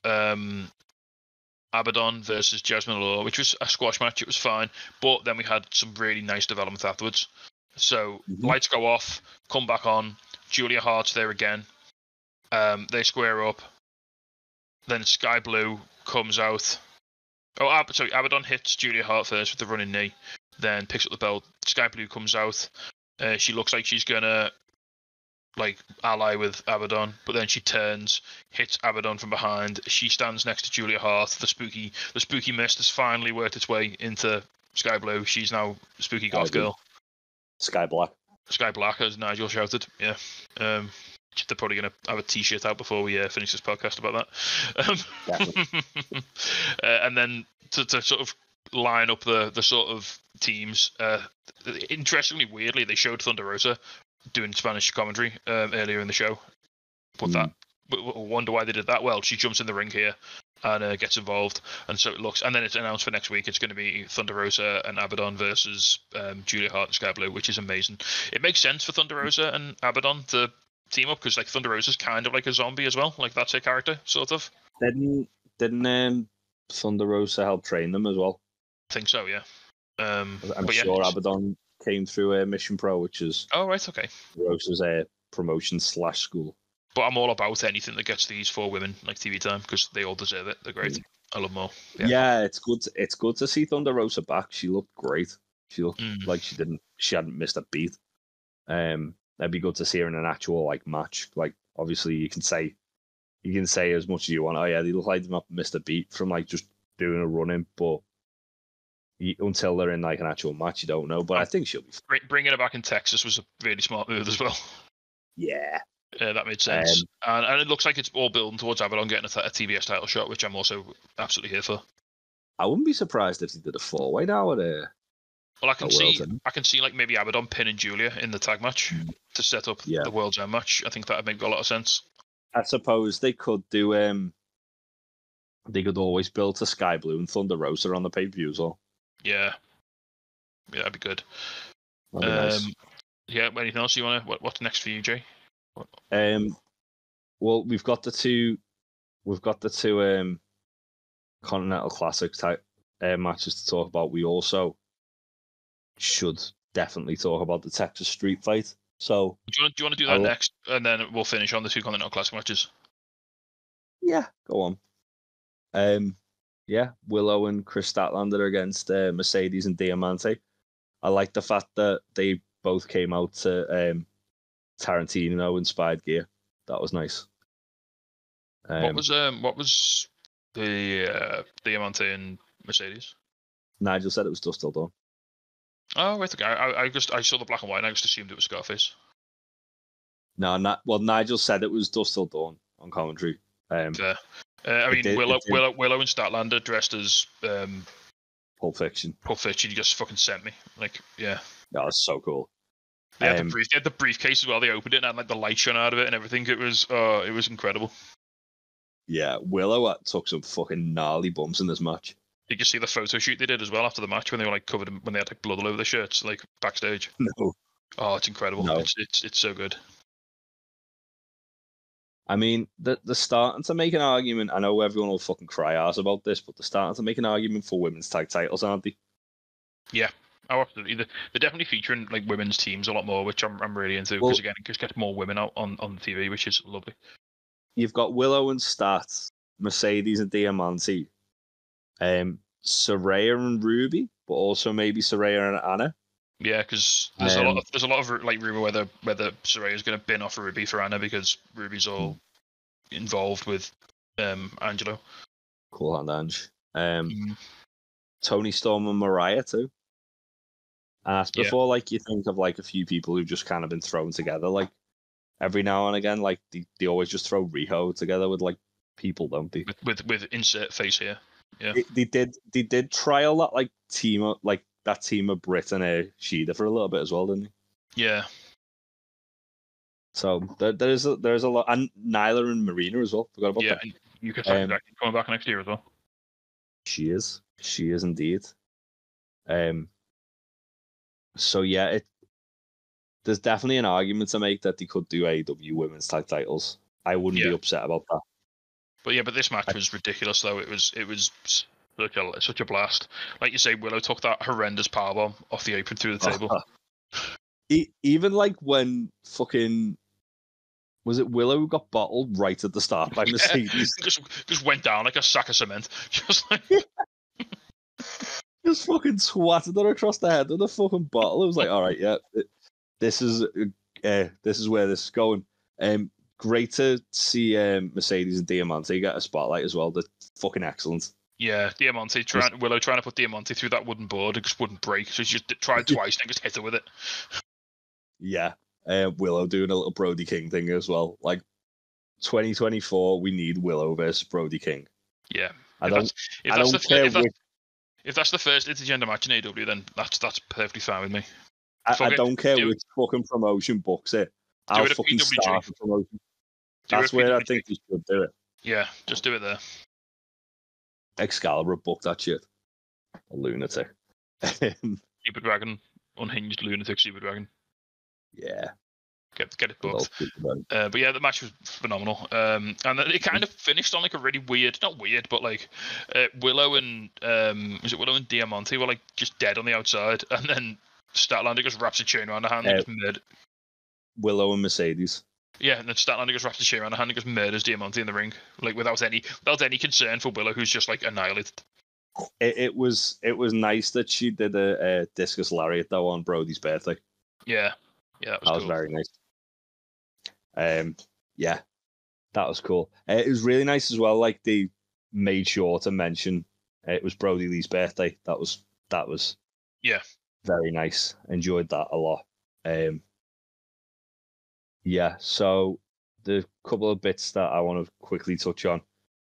Abaddon versus Jasmine Allure, which was a squash match. It was fine, but then we had some really nice development afterwards. So lights go off, come back on. Julia Hart's there again. They square up. Then Sky Blue comes out. Abaddon hits Julia Hart first with the running knee. Then picks up the belt. Sky Blue comes out. She looks like she's gonna like ally with Abaddon, but then she turns, hits Abaddon from behind. She stands next to Julia Hart. The spooky mist has finally worked its way into Sky Blue. She's now spooky goth girl. Sky Black. Sky Black, as Nigel shouted. Yeah. They're probably going to have a T-shirt out before we finish this podcast about that. And then to sort of line up the sort of teams. Interestingly, weirdly, they showed Thunder Rosa doing Spanish commentary earlier in the show. I wonder why they did that. Well, she jumps in the ring here and gets involved, and so it looks. And then it's announced for next week. It's going to be Thunder Rosa and Abaddon versus Julia Hart and Sky Blue, which is amazing. It makes sense for Thunder Rosa and Abaddon to team up because like Thunder Rosa's kind of like a zombie as well. Like that's her character, sort of. Didn't Thunder Rosa help train them as well? I think so, yeah. I'm sure Abaddon came through Mission Pro, which is right, okay. Rosa's promotion / school. But I'm all about anything that gets these 4 women like TV time because they all deserve it. They're great. I love them all. Yeah, it's good. It's good to see Thunder Rosa back. She looked great. She looked like she hadn't missed a beat. That'd be good to see her in an actual like match. Like obviously you can say as much as you want. Oh yeah, they look like they've not missed a beat from like just doing a run-in, but until they're in like an actual match, you don't know. But I think she'll be fine. Bringing her back in Texas was a really smart move as well. Yeah. That made sense. And it looks like it's all building towards Abaddon getting a TBS title shot, which I'm also absolutely here for. I wouldn't be surprised if they did a 4-way now at well, I can see like maybe Abaddon pinning Julia in the tag match to set up the World's End match. I think that would make a lot of sense. I suppose they could do they could always build to Sky Blue and Thunder Rosa on the pay-per-view as well. Yeah, that'd be good. That'd be nice. Yeah, anything else you want to? What's next for you, Jay? Well, we've got the two Continental Classic type matches to talk about. We also should definitely talk about the Texas Street Fight. So, do you want to do that next, and then we'll finish on the 2 Continental Classic matches? Yeah, go on. Yeah, Willow and Chris Statlander against Mercedes and Diamante. I like the fact that they both came out to Tarantino inspired gear. That was nice. What was the Diamante and Mercedes? Nigel said it was Dust Till Dawn. Oh, right, okay. I saw the black and white and I just assumed it was Scarface. No, Nigel said it was Dust Till Dawn on commentary. Willow and Statlander dressed as Pulp Fiction. Pulp Fiction, you just fucking sent me. Like, yeah. That was so cool. They had the briefcase as well. They opened it and had like the light shone out of it and everything. It was incredible. Yeah, Willow took some fucking gnarly bumps in this match. Did you see the photo shoot they did as well after the match when they were like covered when they had like blood all over their shirts, like backstage? No. Oh, it's incredible. No. It's so good. I mean, they're starting to make an argument. I know everyone will fucking cry ass about this, but they're starting to make an argument for women's tag titles, aren't they? Yeah. Oh, absolutely. They're definitely featuring like women's teams a lot more, which I'm really into because again, it just gets more women out on the TV, which is lovely. You've got Willow and Stat, Mercedes and Diamante, Saraya and Ruby, but also maybe Saraya and Anna. Yeah, because there's a lot of like rumor whether Saraya's going to bin off Ruby for Anna because Ruby's all involved with Angelo. Cool hand Ange. Tony Storm and Mariah too. And that's before like you think of like a few people who've just kind of been thrown together. Like every now and again, like they always just throw Riho together with like people, don't they? With insert face here. Yeah. They did trial that like team of Britt and Shida for a little bit as well, didn't they? Yeah. So there's a lot, and Nyla and Marina as well. Forgot about that. Yeah, you could coming back next year as well. She is indeed. So yeah, there's definitely an argument to make that they could do AEW women's tag titles. I wouldn't be upset about that. But this match was ridiculous though. It was such a blast. Like you say, Willow took that horrendous powerbomb off the apron through the table. Even like when fucking was it Willow who got bottled right at the start by Mercedes? Just went down like a sack of cement. Just like just fucking swatted her across the head with a fucking bottle. It was like, all right, yeah, this is this is where this is going. Great to see Mercedes and Diamante get a spotlight as well. They're fucking excellent. Yeah, Willow trying to put Diamante through that wooden board. It just wouldn't break, so she just tried twice and just hit her with it. Yeah, Willow doing a little Brody King thing as well. Like 2024, we need Willow versus Brody King. Yeah, if that's the first intergender match in AEW, then that's perfectly fine with me. I don't care which fucking promotion books it. I'll fucking start the promotion. That's where I think we should do it. Yeah, just do it there. Excalibur booked that shit. A lunatic. Super Dragon, unhinged lunatic Super Dragon. Yeah. Get it booked. But yeah, the match was phenomenal. And then it kind of finished on like a really weird, not weird, but like Willow and Diamante were like just dead on the outside, and then Statlander just wraps a chain around her hand and just murdered. Willow and Mercedes. Yeah, and then Statlander just wraps a chain around her hand and just murders Diamante in the ring, like without any concern for Willow, who's just like annihilated. It was nice that she did a discus lariat though on Brody's birthday. Yeah, that was cool. Very nice. Yeah, that was cool. It was really nice as well. Like they made sure to mention it was Brody Lee's birthday. That was very nice. Enjoyed that a lot. Yeah, so the couple of bits that I want to quickly touch on.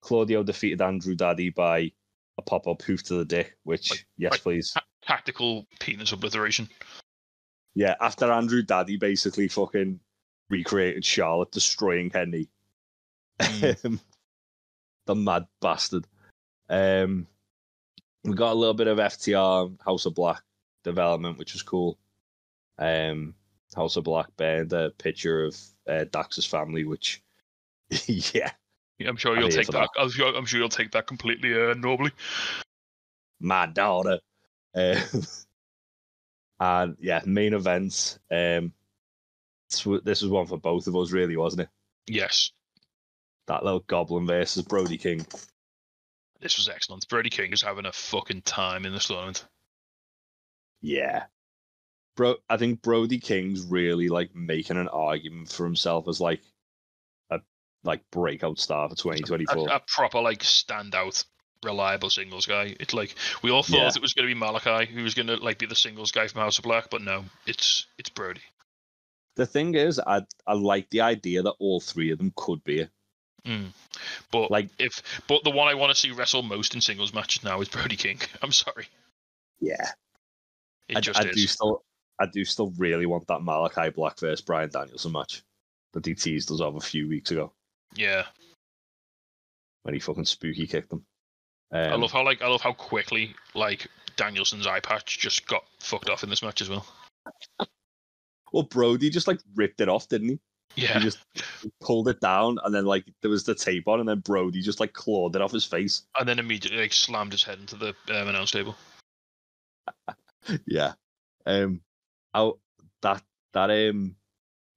Claudio defeated Andrew Daddy by a pop-up hoof to the dick, which, please. Tactical penis obliteration. Yeah, after Andrew Daddy basically fucking recreated Charlotte destroying Henry. The mad bastard. We got a little bit of FTR House of Black development, which was cool. House of Black banned a picture of Dax's family, which, yeah, I'm sure you'll take that. I'm sure you'll take that completely normally. My daughter, and yeah, main event. This was one for both of us, really, wasn't it? Yes. That little Goblin versus Brody King. This was excellent. Brody King is having a fucking time in this tournament. Yeah. I think Brody King's really like making an argument for himself as like a breakout star for 2024. A proper like standout, reliable singles guy. It's like we all thought it was going to be Malachi who was going to like be the singles guy from House of Black, but no, it's Brody. The thing is, I like the idea that all three of them could be it. But the one I want to see wrestle most in singles matches now is Brody King. I'm sorry. Yeah, I do still really want that Malachi Black versus Bryan Danielson match that they teased us of a few weeks ago. Yeah, when he fucking spooky kicked them. I love how quickly like Danielson's eye patch just got fucked off in this match as well. Well, Brody just like ripped it off, didn't he? Yeah. He just pulled it down, and then like there was the tape on, and then Brody just like clawed it off his face, and then immediately like slammed his head into the announce table. Yeah. That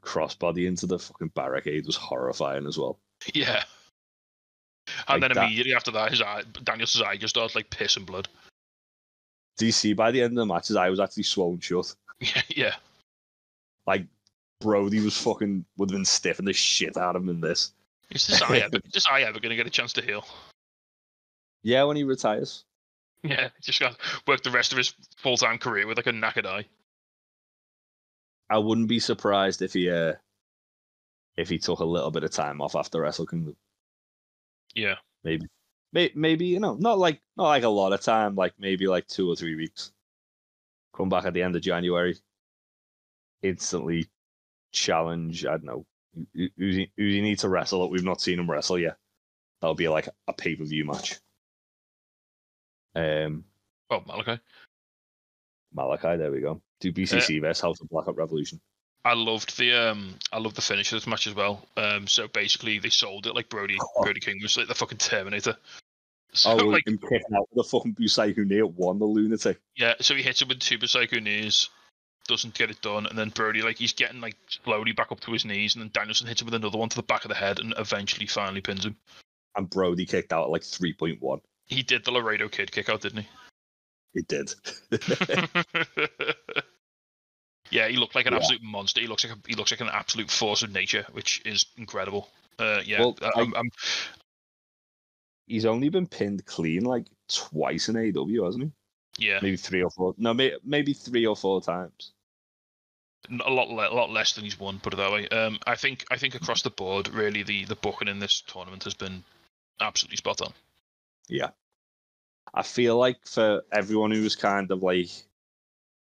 crossbody into the fucking barricade was horrifying as well. Yeah. And like then immediately after that, Danielson's eye just started like piss and blood. Do you see by the end of the match his eye was actually swollen shut? Yeah. Like Brody would have been stiffing the shit out of him in this. Is this eye ever going to get a chance to heal? Yeah, when he retires. Yeah, just got to work the rest of his full-time career with like a knackered eye. I wouldn't be surprised if he took a little bit of time off after Wrestle Kingdom. Yeah, maybe not like a lot of time, like maybe like 2 or 3 weeks. Come back at the end of January, instantly challenge. I don't know who you need to wrestle that we've not seen him wrestle yet. That'll be like a pay-per-view match. Malachi, there we go. Do BCC versus House of Black at Revolution. I loved the finish of this match as well. So basically they sold it like Brody King was like the fucking Terminator. So, like him kicking out with the fucking Busaiku knee at one, the lunatic. Yeah, so he hits him with 2 Busaiku knees, doesn't get it done, and then Brody like he's getting like slowly back up to his knees, and then Danielson hits him with another one to the back of the head, and eventually finally pins him. And Brody kicked out at like 3.1. He did the Laredo Kid kick out, didn't he? He did. Yeah, he looked like an absolute monster. He looks like an absolute force of nature, which is incredible. Well, I'm he's only been pinned clean like twice in AEW, hasn't he? yeah, Maybe 3 or 4. No, maybe 3 or 4 times. a lot less than he's won. Put it that way. I think across the board, really, the booking in this tournament has been absolutely spot on. Yeah, I feel like for everyone who was kind of like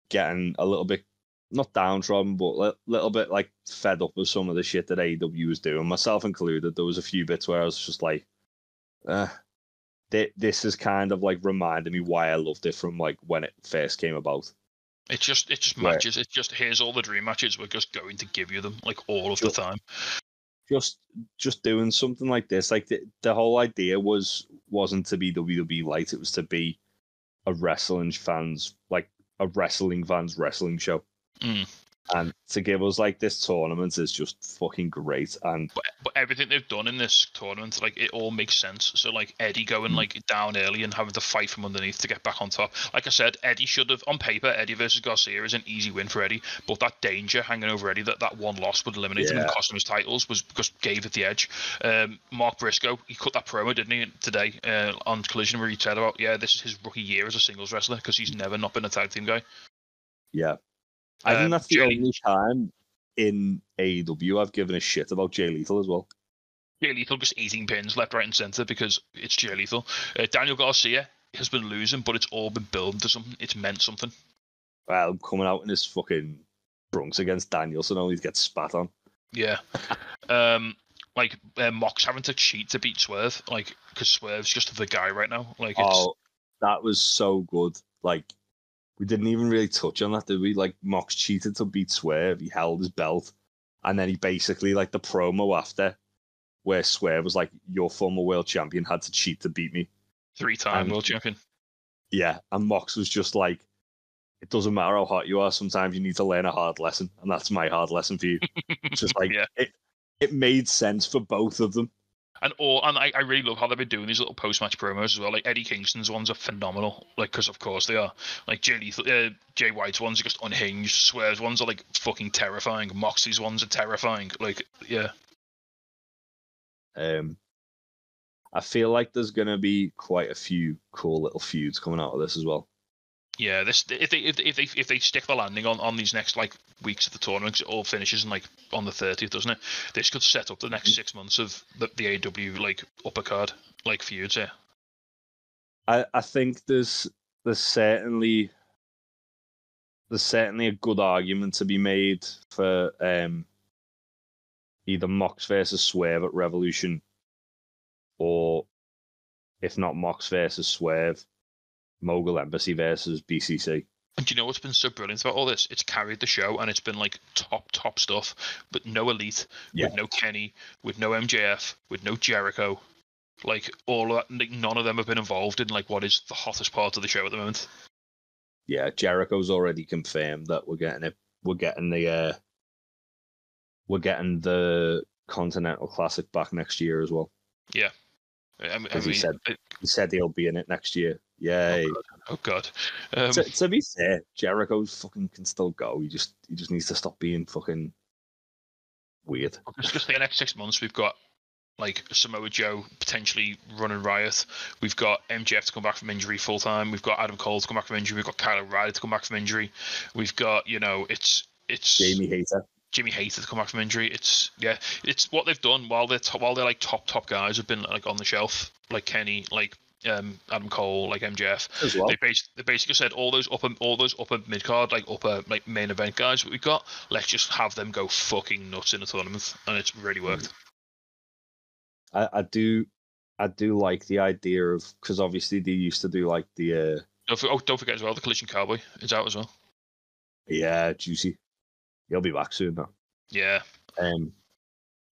getting a little bit not downtrodden, but a little bit like fed up with some of the shit that AEW was doing, myself included, there was a few bits where I was just like, this is kind of like reminding me why I loved it from like when it first came about. It's just matches. It's just here's all the dream matches. We're just going to give you them like all of the time. Just doing something like this, like the whole idea wasn't to be WWE light. It was to be a wrestling fans wrestling show. And to give us like this tournament is just fucking great. And but everything they've done in this tournament, like it all makes sense. So like Eddie going like down early and having to fight from underneath to get back on top. Like I said, Eddie should have on paper. Eddie versus Garcia is an easy win for Eddie, but that danger hanging over Eddie, that one loss would eliminate him and cost him his titles, was because gave it the edge. Mark Briscoe, he cut that promo, didn't he, today on Collision, where he said about this is his rookie year as a singles wrestler because he's never not been a tag team guy. Yeah. I think that's the only time in AEW I've given a shit about Jay Lethal as well. Jay Lethal just eating pins left, right, and centre because it's Jay Lethal. Daniel Garcia has been losing, but it's all been building to something. It's meant something. Well, coming out in his fucking trunks against Danielson, only gets spat on. Yeah. Mox having to cheat to beat Swerve, like, because Swerve's just the guy right now. Like, that was so good. Like, we didn't even really touch on that, did we? Like, Mox cheated to beat Swerve. He held his belt. And then he basically, like, the promo after, where Swerve was like, your former world champion had to cheat to beat me. 3-time world champion. Yeah. And Mox was just like, it doesn't matter how hot you are. Sometimes you need to learn a hard lesson. And that's my hard lesson for you. It's just like, it made sense for both of them. And I really love how they've been doing these little post-match promos as well. Like Eddie Kingston's ones are phenomenal, like because of course they are. Like Jay White's ones are just unhinged. Swerve's ones are like fucking terrifying. Moxley's ones are terrifying. Like I feel like there's gonna be quite a few cool little feuds coming out of this as well. Yeah, if they stick the landing on these next like weeks of the tournament, it all finishes in like on the 30th, doesn't it? This could set up the next 6 months of the AEW like upper card like feuds here. I think there's certainly a good argument to be made for either Mox versus Swerve at Revolution, or if not Mox versus Swerve, Mogul Embassy versus BCC. And do you know what's been so brilliant about all this? It's carried the show, and it's been like top stuff, but no Elite, with no Kenny, with no MJF, with no Jericho. Like all of that, like, none of them have been involved in like what is the hottest part of the show at the moment. Yeah, Jericho's already confirmed that we're getting it. We're getting the Continental Classic back next year as well. Yeah. He said he'll be in it next year. Yay! Oh god. To be fair, Jericho fucking can still go. He just needs to stop being fucking weird. Just the next 6 months, we've got like Samoa Joe potentially running riot. We've got MJF to come back from injury full time. We've got Adam Cole to come back from injury. We've got Kyle O'Reilly to come back from injury. We've got it's Jamie Hayter to come back from injury. It's what they've done while they're like top guys have been like on the shelf, like Kenny, like Adam Cole, like MJF. As well. They basically said all those upper mid card, like upper like main event guys that we've got, let's just have them go fucking nuts in a tournament, and it's really worked. I do like the idea of, because obviously they used to do like the don't forget as well, the Collision Cowboy is out as well. Yeah, Juicy. He'll be back soon though. Yeah.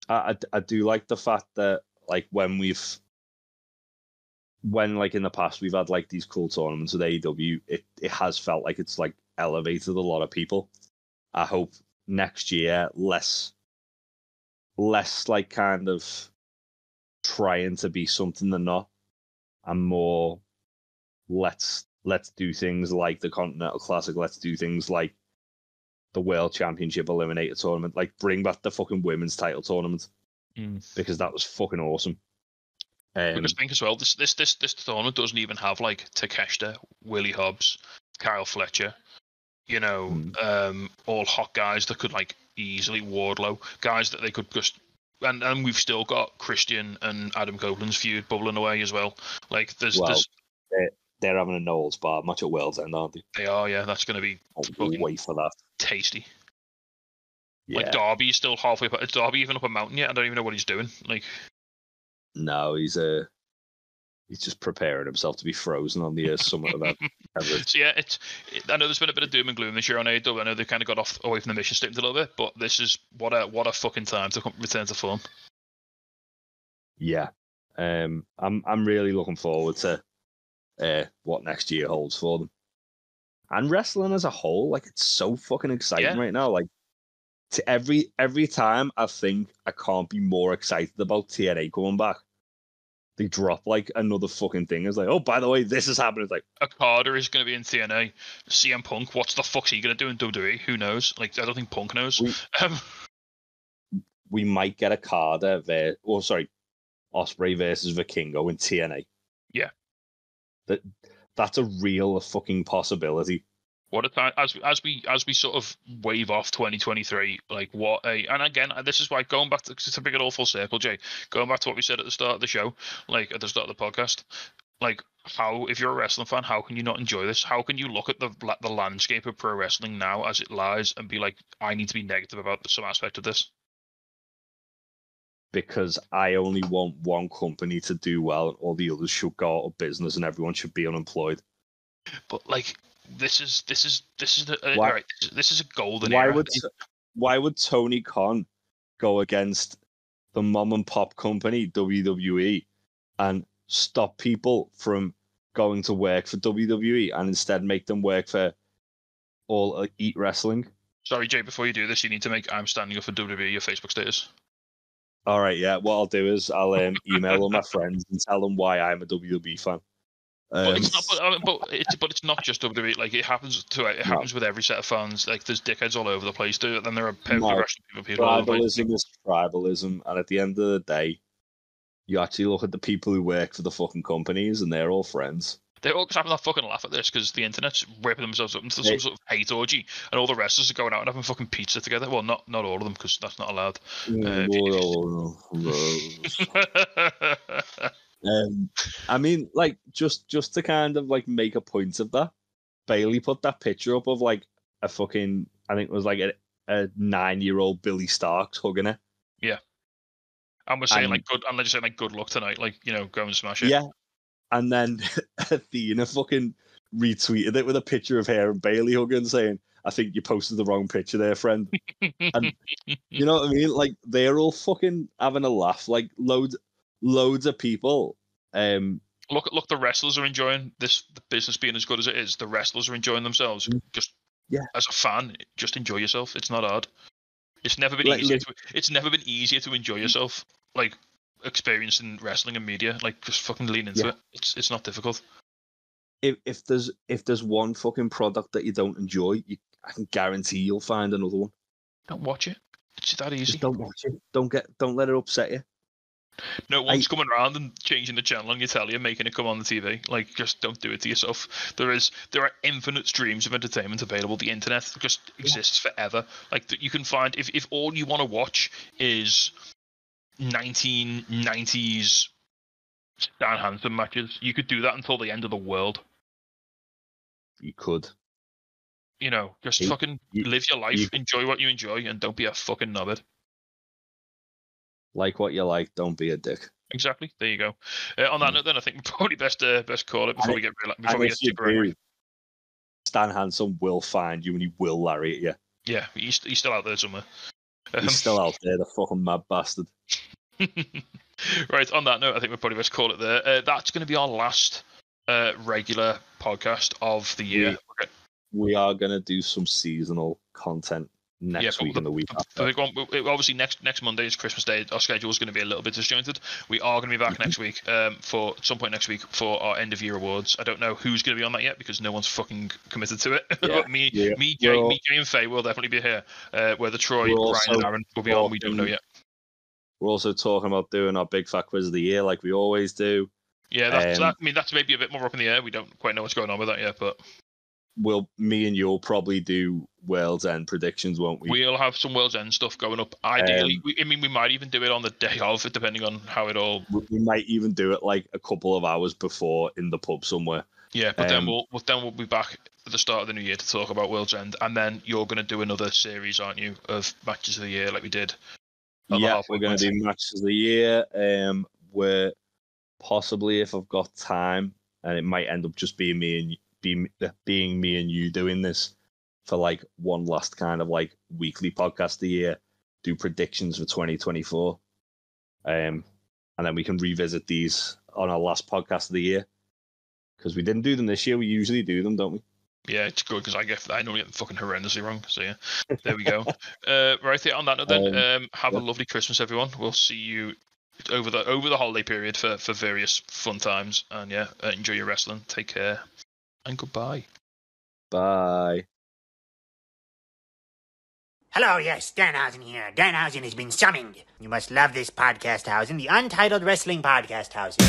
I do like the fact that like when like in the past we've had like these cool tournaments with AEW, it has felt like it's like elevated a lot of people. I hope next year less like kind of trying to be something they're not, and more let's do things like the Continental Classic, let's do things like the World Championship Eliminator tournament. Like, bring back the fucking women's title tournament because that was fucking awesome. Because think as well, this tournament doesn't even have like Takeshita, Willie Hobbs, Kyle Fletcher, you know, all hot guys that could like easily Wardlow, guys that they could just. And we've still got Christian and Adam Copeland's feud bubbling away as well. Like there's they're having a no holds barred match at World's End, aren't they? They are, yeah. That's going to be fucking wait for that. Tasty. Yeah. Like Darby's still halfway up. Is Darby even up a mountain yet? I don't even know what he's doing. Like, no, he's just preparing himself to be frozen on the summit of Everest. So yeah, I know there's been a bit of doom and gloom this year on AEW. I know they kind of got away from the mission statement a little bit, but this is what a fucking time to return to form. Yeah, I'm really looking forward to what next year holds for them, and wrestling as a whole. Like, it's so fucking exciting right now. Like, to every time I think I can't be more excited about TNA coming back, they drop like another fucking thing. It's like, oh, by the way, this is happening. It's like, Okada is going to be in TNA. CM Punk, what's the fuck's he going to do in WWE? Who knows? Like, I don't think Punk knows. We might get Okada Ospreay versus Vikingo in TNA. Yeah. That's a real fucking possibility. What a time as we sort of wave off 2023, like and again, this is why going back to bring it all full circle, Jay, going back to what we said at the start of the show, like at the start of the podcast, like how, if you're a wrestling fan, how can you not enjoy this? How can you look at the landscape of pro wrestling now as it lies and be like, I need to be negative about some aspect of this? Because I only want one company to do well, and all the others should go out of business, and everyone should be unemployed. But like, this is a golden era. Why would Tony Khan go against the mom and pop company WWE and stop people from going to work for WWE and instead make them work for All Elite Wrestling? Sorry, Jay, before you do this, you need to make "I'm standing up for WWE" your Facebook status. All right, yeah. What I'll do is I'll email all my friends and tell them why I'm a WWE fan. But it's not. But it's not just WWE. Like, it happens with every set of fans. Like, there's dickheads all over the place, too. And then there are rational people all over the place. Tribalism is tribalism, and at the end of the day, you actually look at the people who work for the fucking companies, and they're all friends. They're all just having a fucking laugh at this because the internet's whipping themselves up into some sort of hate orgy, and all the wrestlers are going out and having fucking pizza together. Well, not all of them, because that's not allowed. I mean, like, just to kind of like make a point of that, Bailey put that picture up of like a fucking, I think it was like a 9-year-old Billy Starks hugging her. Yeah, and we're saying good luck tonight, like, you know, go and smash it. Yeah, and then Athena fucking retweeted it with a picture of her and Bailey hugging, saying, "I think you posted the wrong picture there, friend." And you know what I mean? Like, they're all fucking having a laugh. Like, loads of people. Look, the wrestlers are enjoying this, the business being as good as it is. The wrestlers are enjoying themselves. Just as a fan, just enjoy yourself. It's not hard. It's never been easier to enjoy yourself. Like, experiencing wrestling and media. Like, just fucking lean into it. It's not difficult. If there's one fucking product that you don't enjoy, I can guarantee you'll find another one. Don't watch it. It's that easy. Just don't watch it. Don't let it upset you. No one's coming around and changing the channel on your telly and making it come on the TV. Like, just don't do it to yourself. There are infinite streams of entertainment available. The internet just exists forever. Like, you can find, if all you want to watch is 1990s Stan Hansen matches, you could do that until the end of the world. You could. You know, just fucking live your life, enjoy what you enjoy, and don't be a fucking knobhead. Like what you like, don't be a dick. Exactly. There you go. On that note, then, I think we're probably best call it before we get super angry. Stan Hansen will find you and he will lariat you. Yeah, he's still out there somewhere. He's still out there, the fucking mad bastard. Right, on that note, I think we're probably best call it there. That's going to be our last regular podcast of the year. We are going to do some seasonal content next week and the week after. Obviously, next Monday is Christmas Day. Our schedule is going to be a little bit disjointed. We are going to be back next week for at some point next week for our end of year awards. I don't know who's going to be on that yet because no one's fucking committed to it. Yeah. me, Jay, and Faye will definitely be here. Whether Troy, Ryan, and Aaron will be on, we don't know yet. We're also talking about doing our big fat quiz of the year like we always do. Yeah, that's maybe a bit more up in the air. We don't quite know what's going on with that yet, but me and you'll probably do World's End predictions, won't we? We'll have some World's End stuff going up. Ideally, we might even do it on the day of, depending on how it all. We might even do it like a couple of hours before in the pub somewhere. Yeah, but then we'll be back at the start of the new year to talk about World's End, and then you're going to do another series, aren't you, of matches of the year like we did? Yeah, we're going to do matches of the year. Where possibly, if I've got time, and it might end up just being me and you doing this for like one last kind of like weekly podcast of the year, do predictions for 2024, and then we can revisit these on our last podcast of the year because we didn't do them this year. We usually do them, don't we? Yeah, it's good because I normally get them fucking horrendously wrong. So yeah, there we go. Right there. On that note, then, have a lovely Christmas, everyone. We'll see you over the holiday period for various fun times, and yeah, enjoy your wrestling. Take care, and goodbye. Bye. Hello, yes, Danhausen here. Danhausen has been summoned. You must love this podcast housing, the Untitled Wrestling Podcast housing.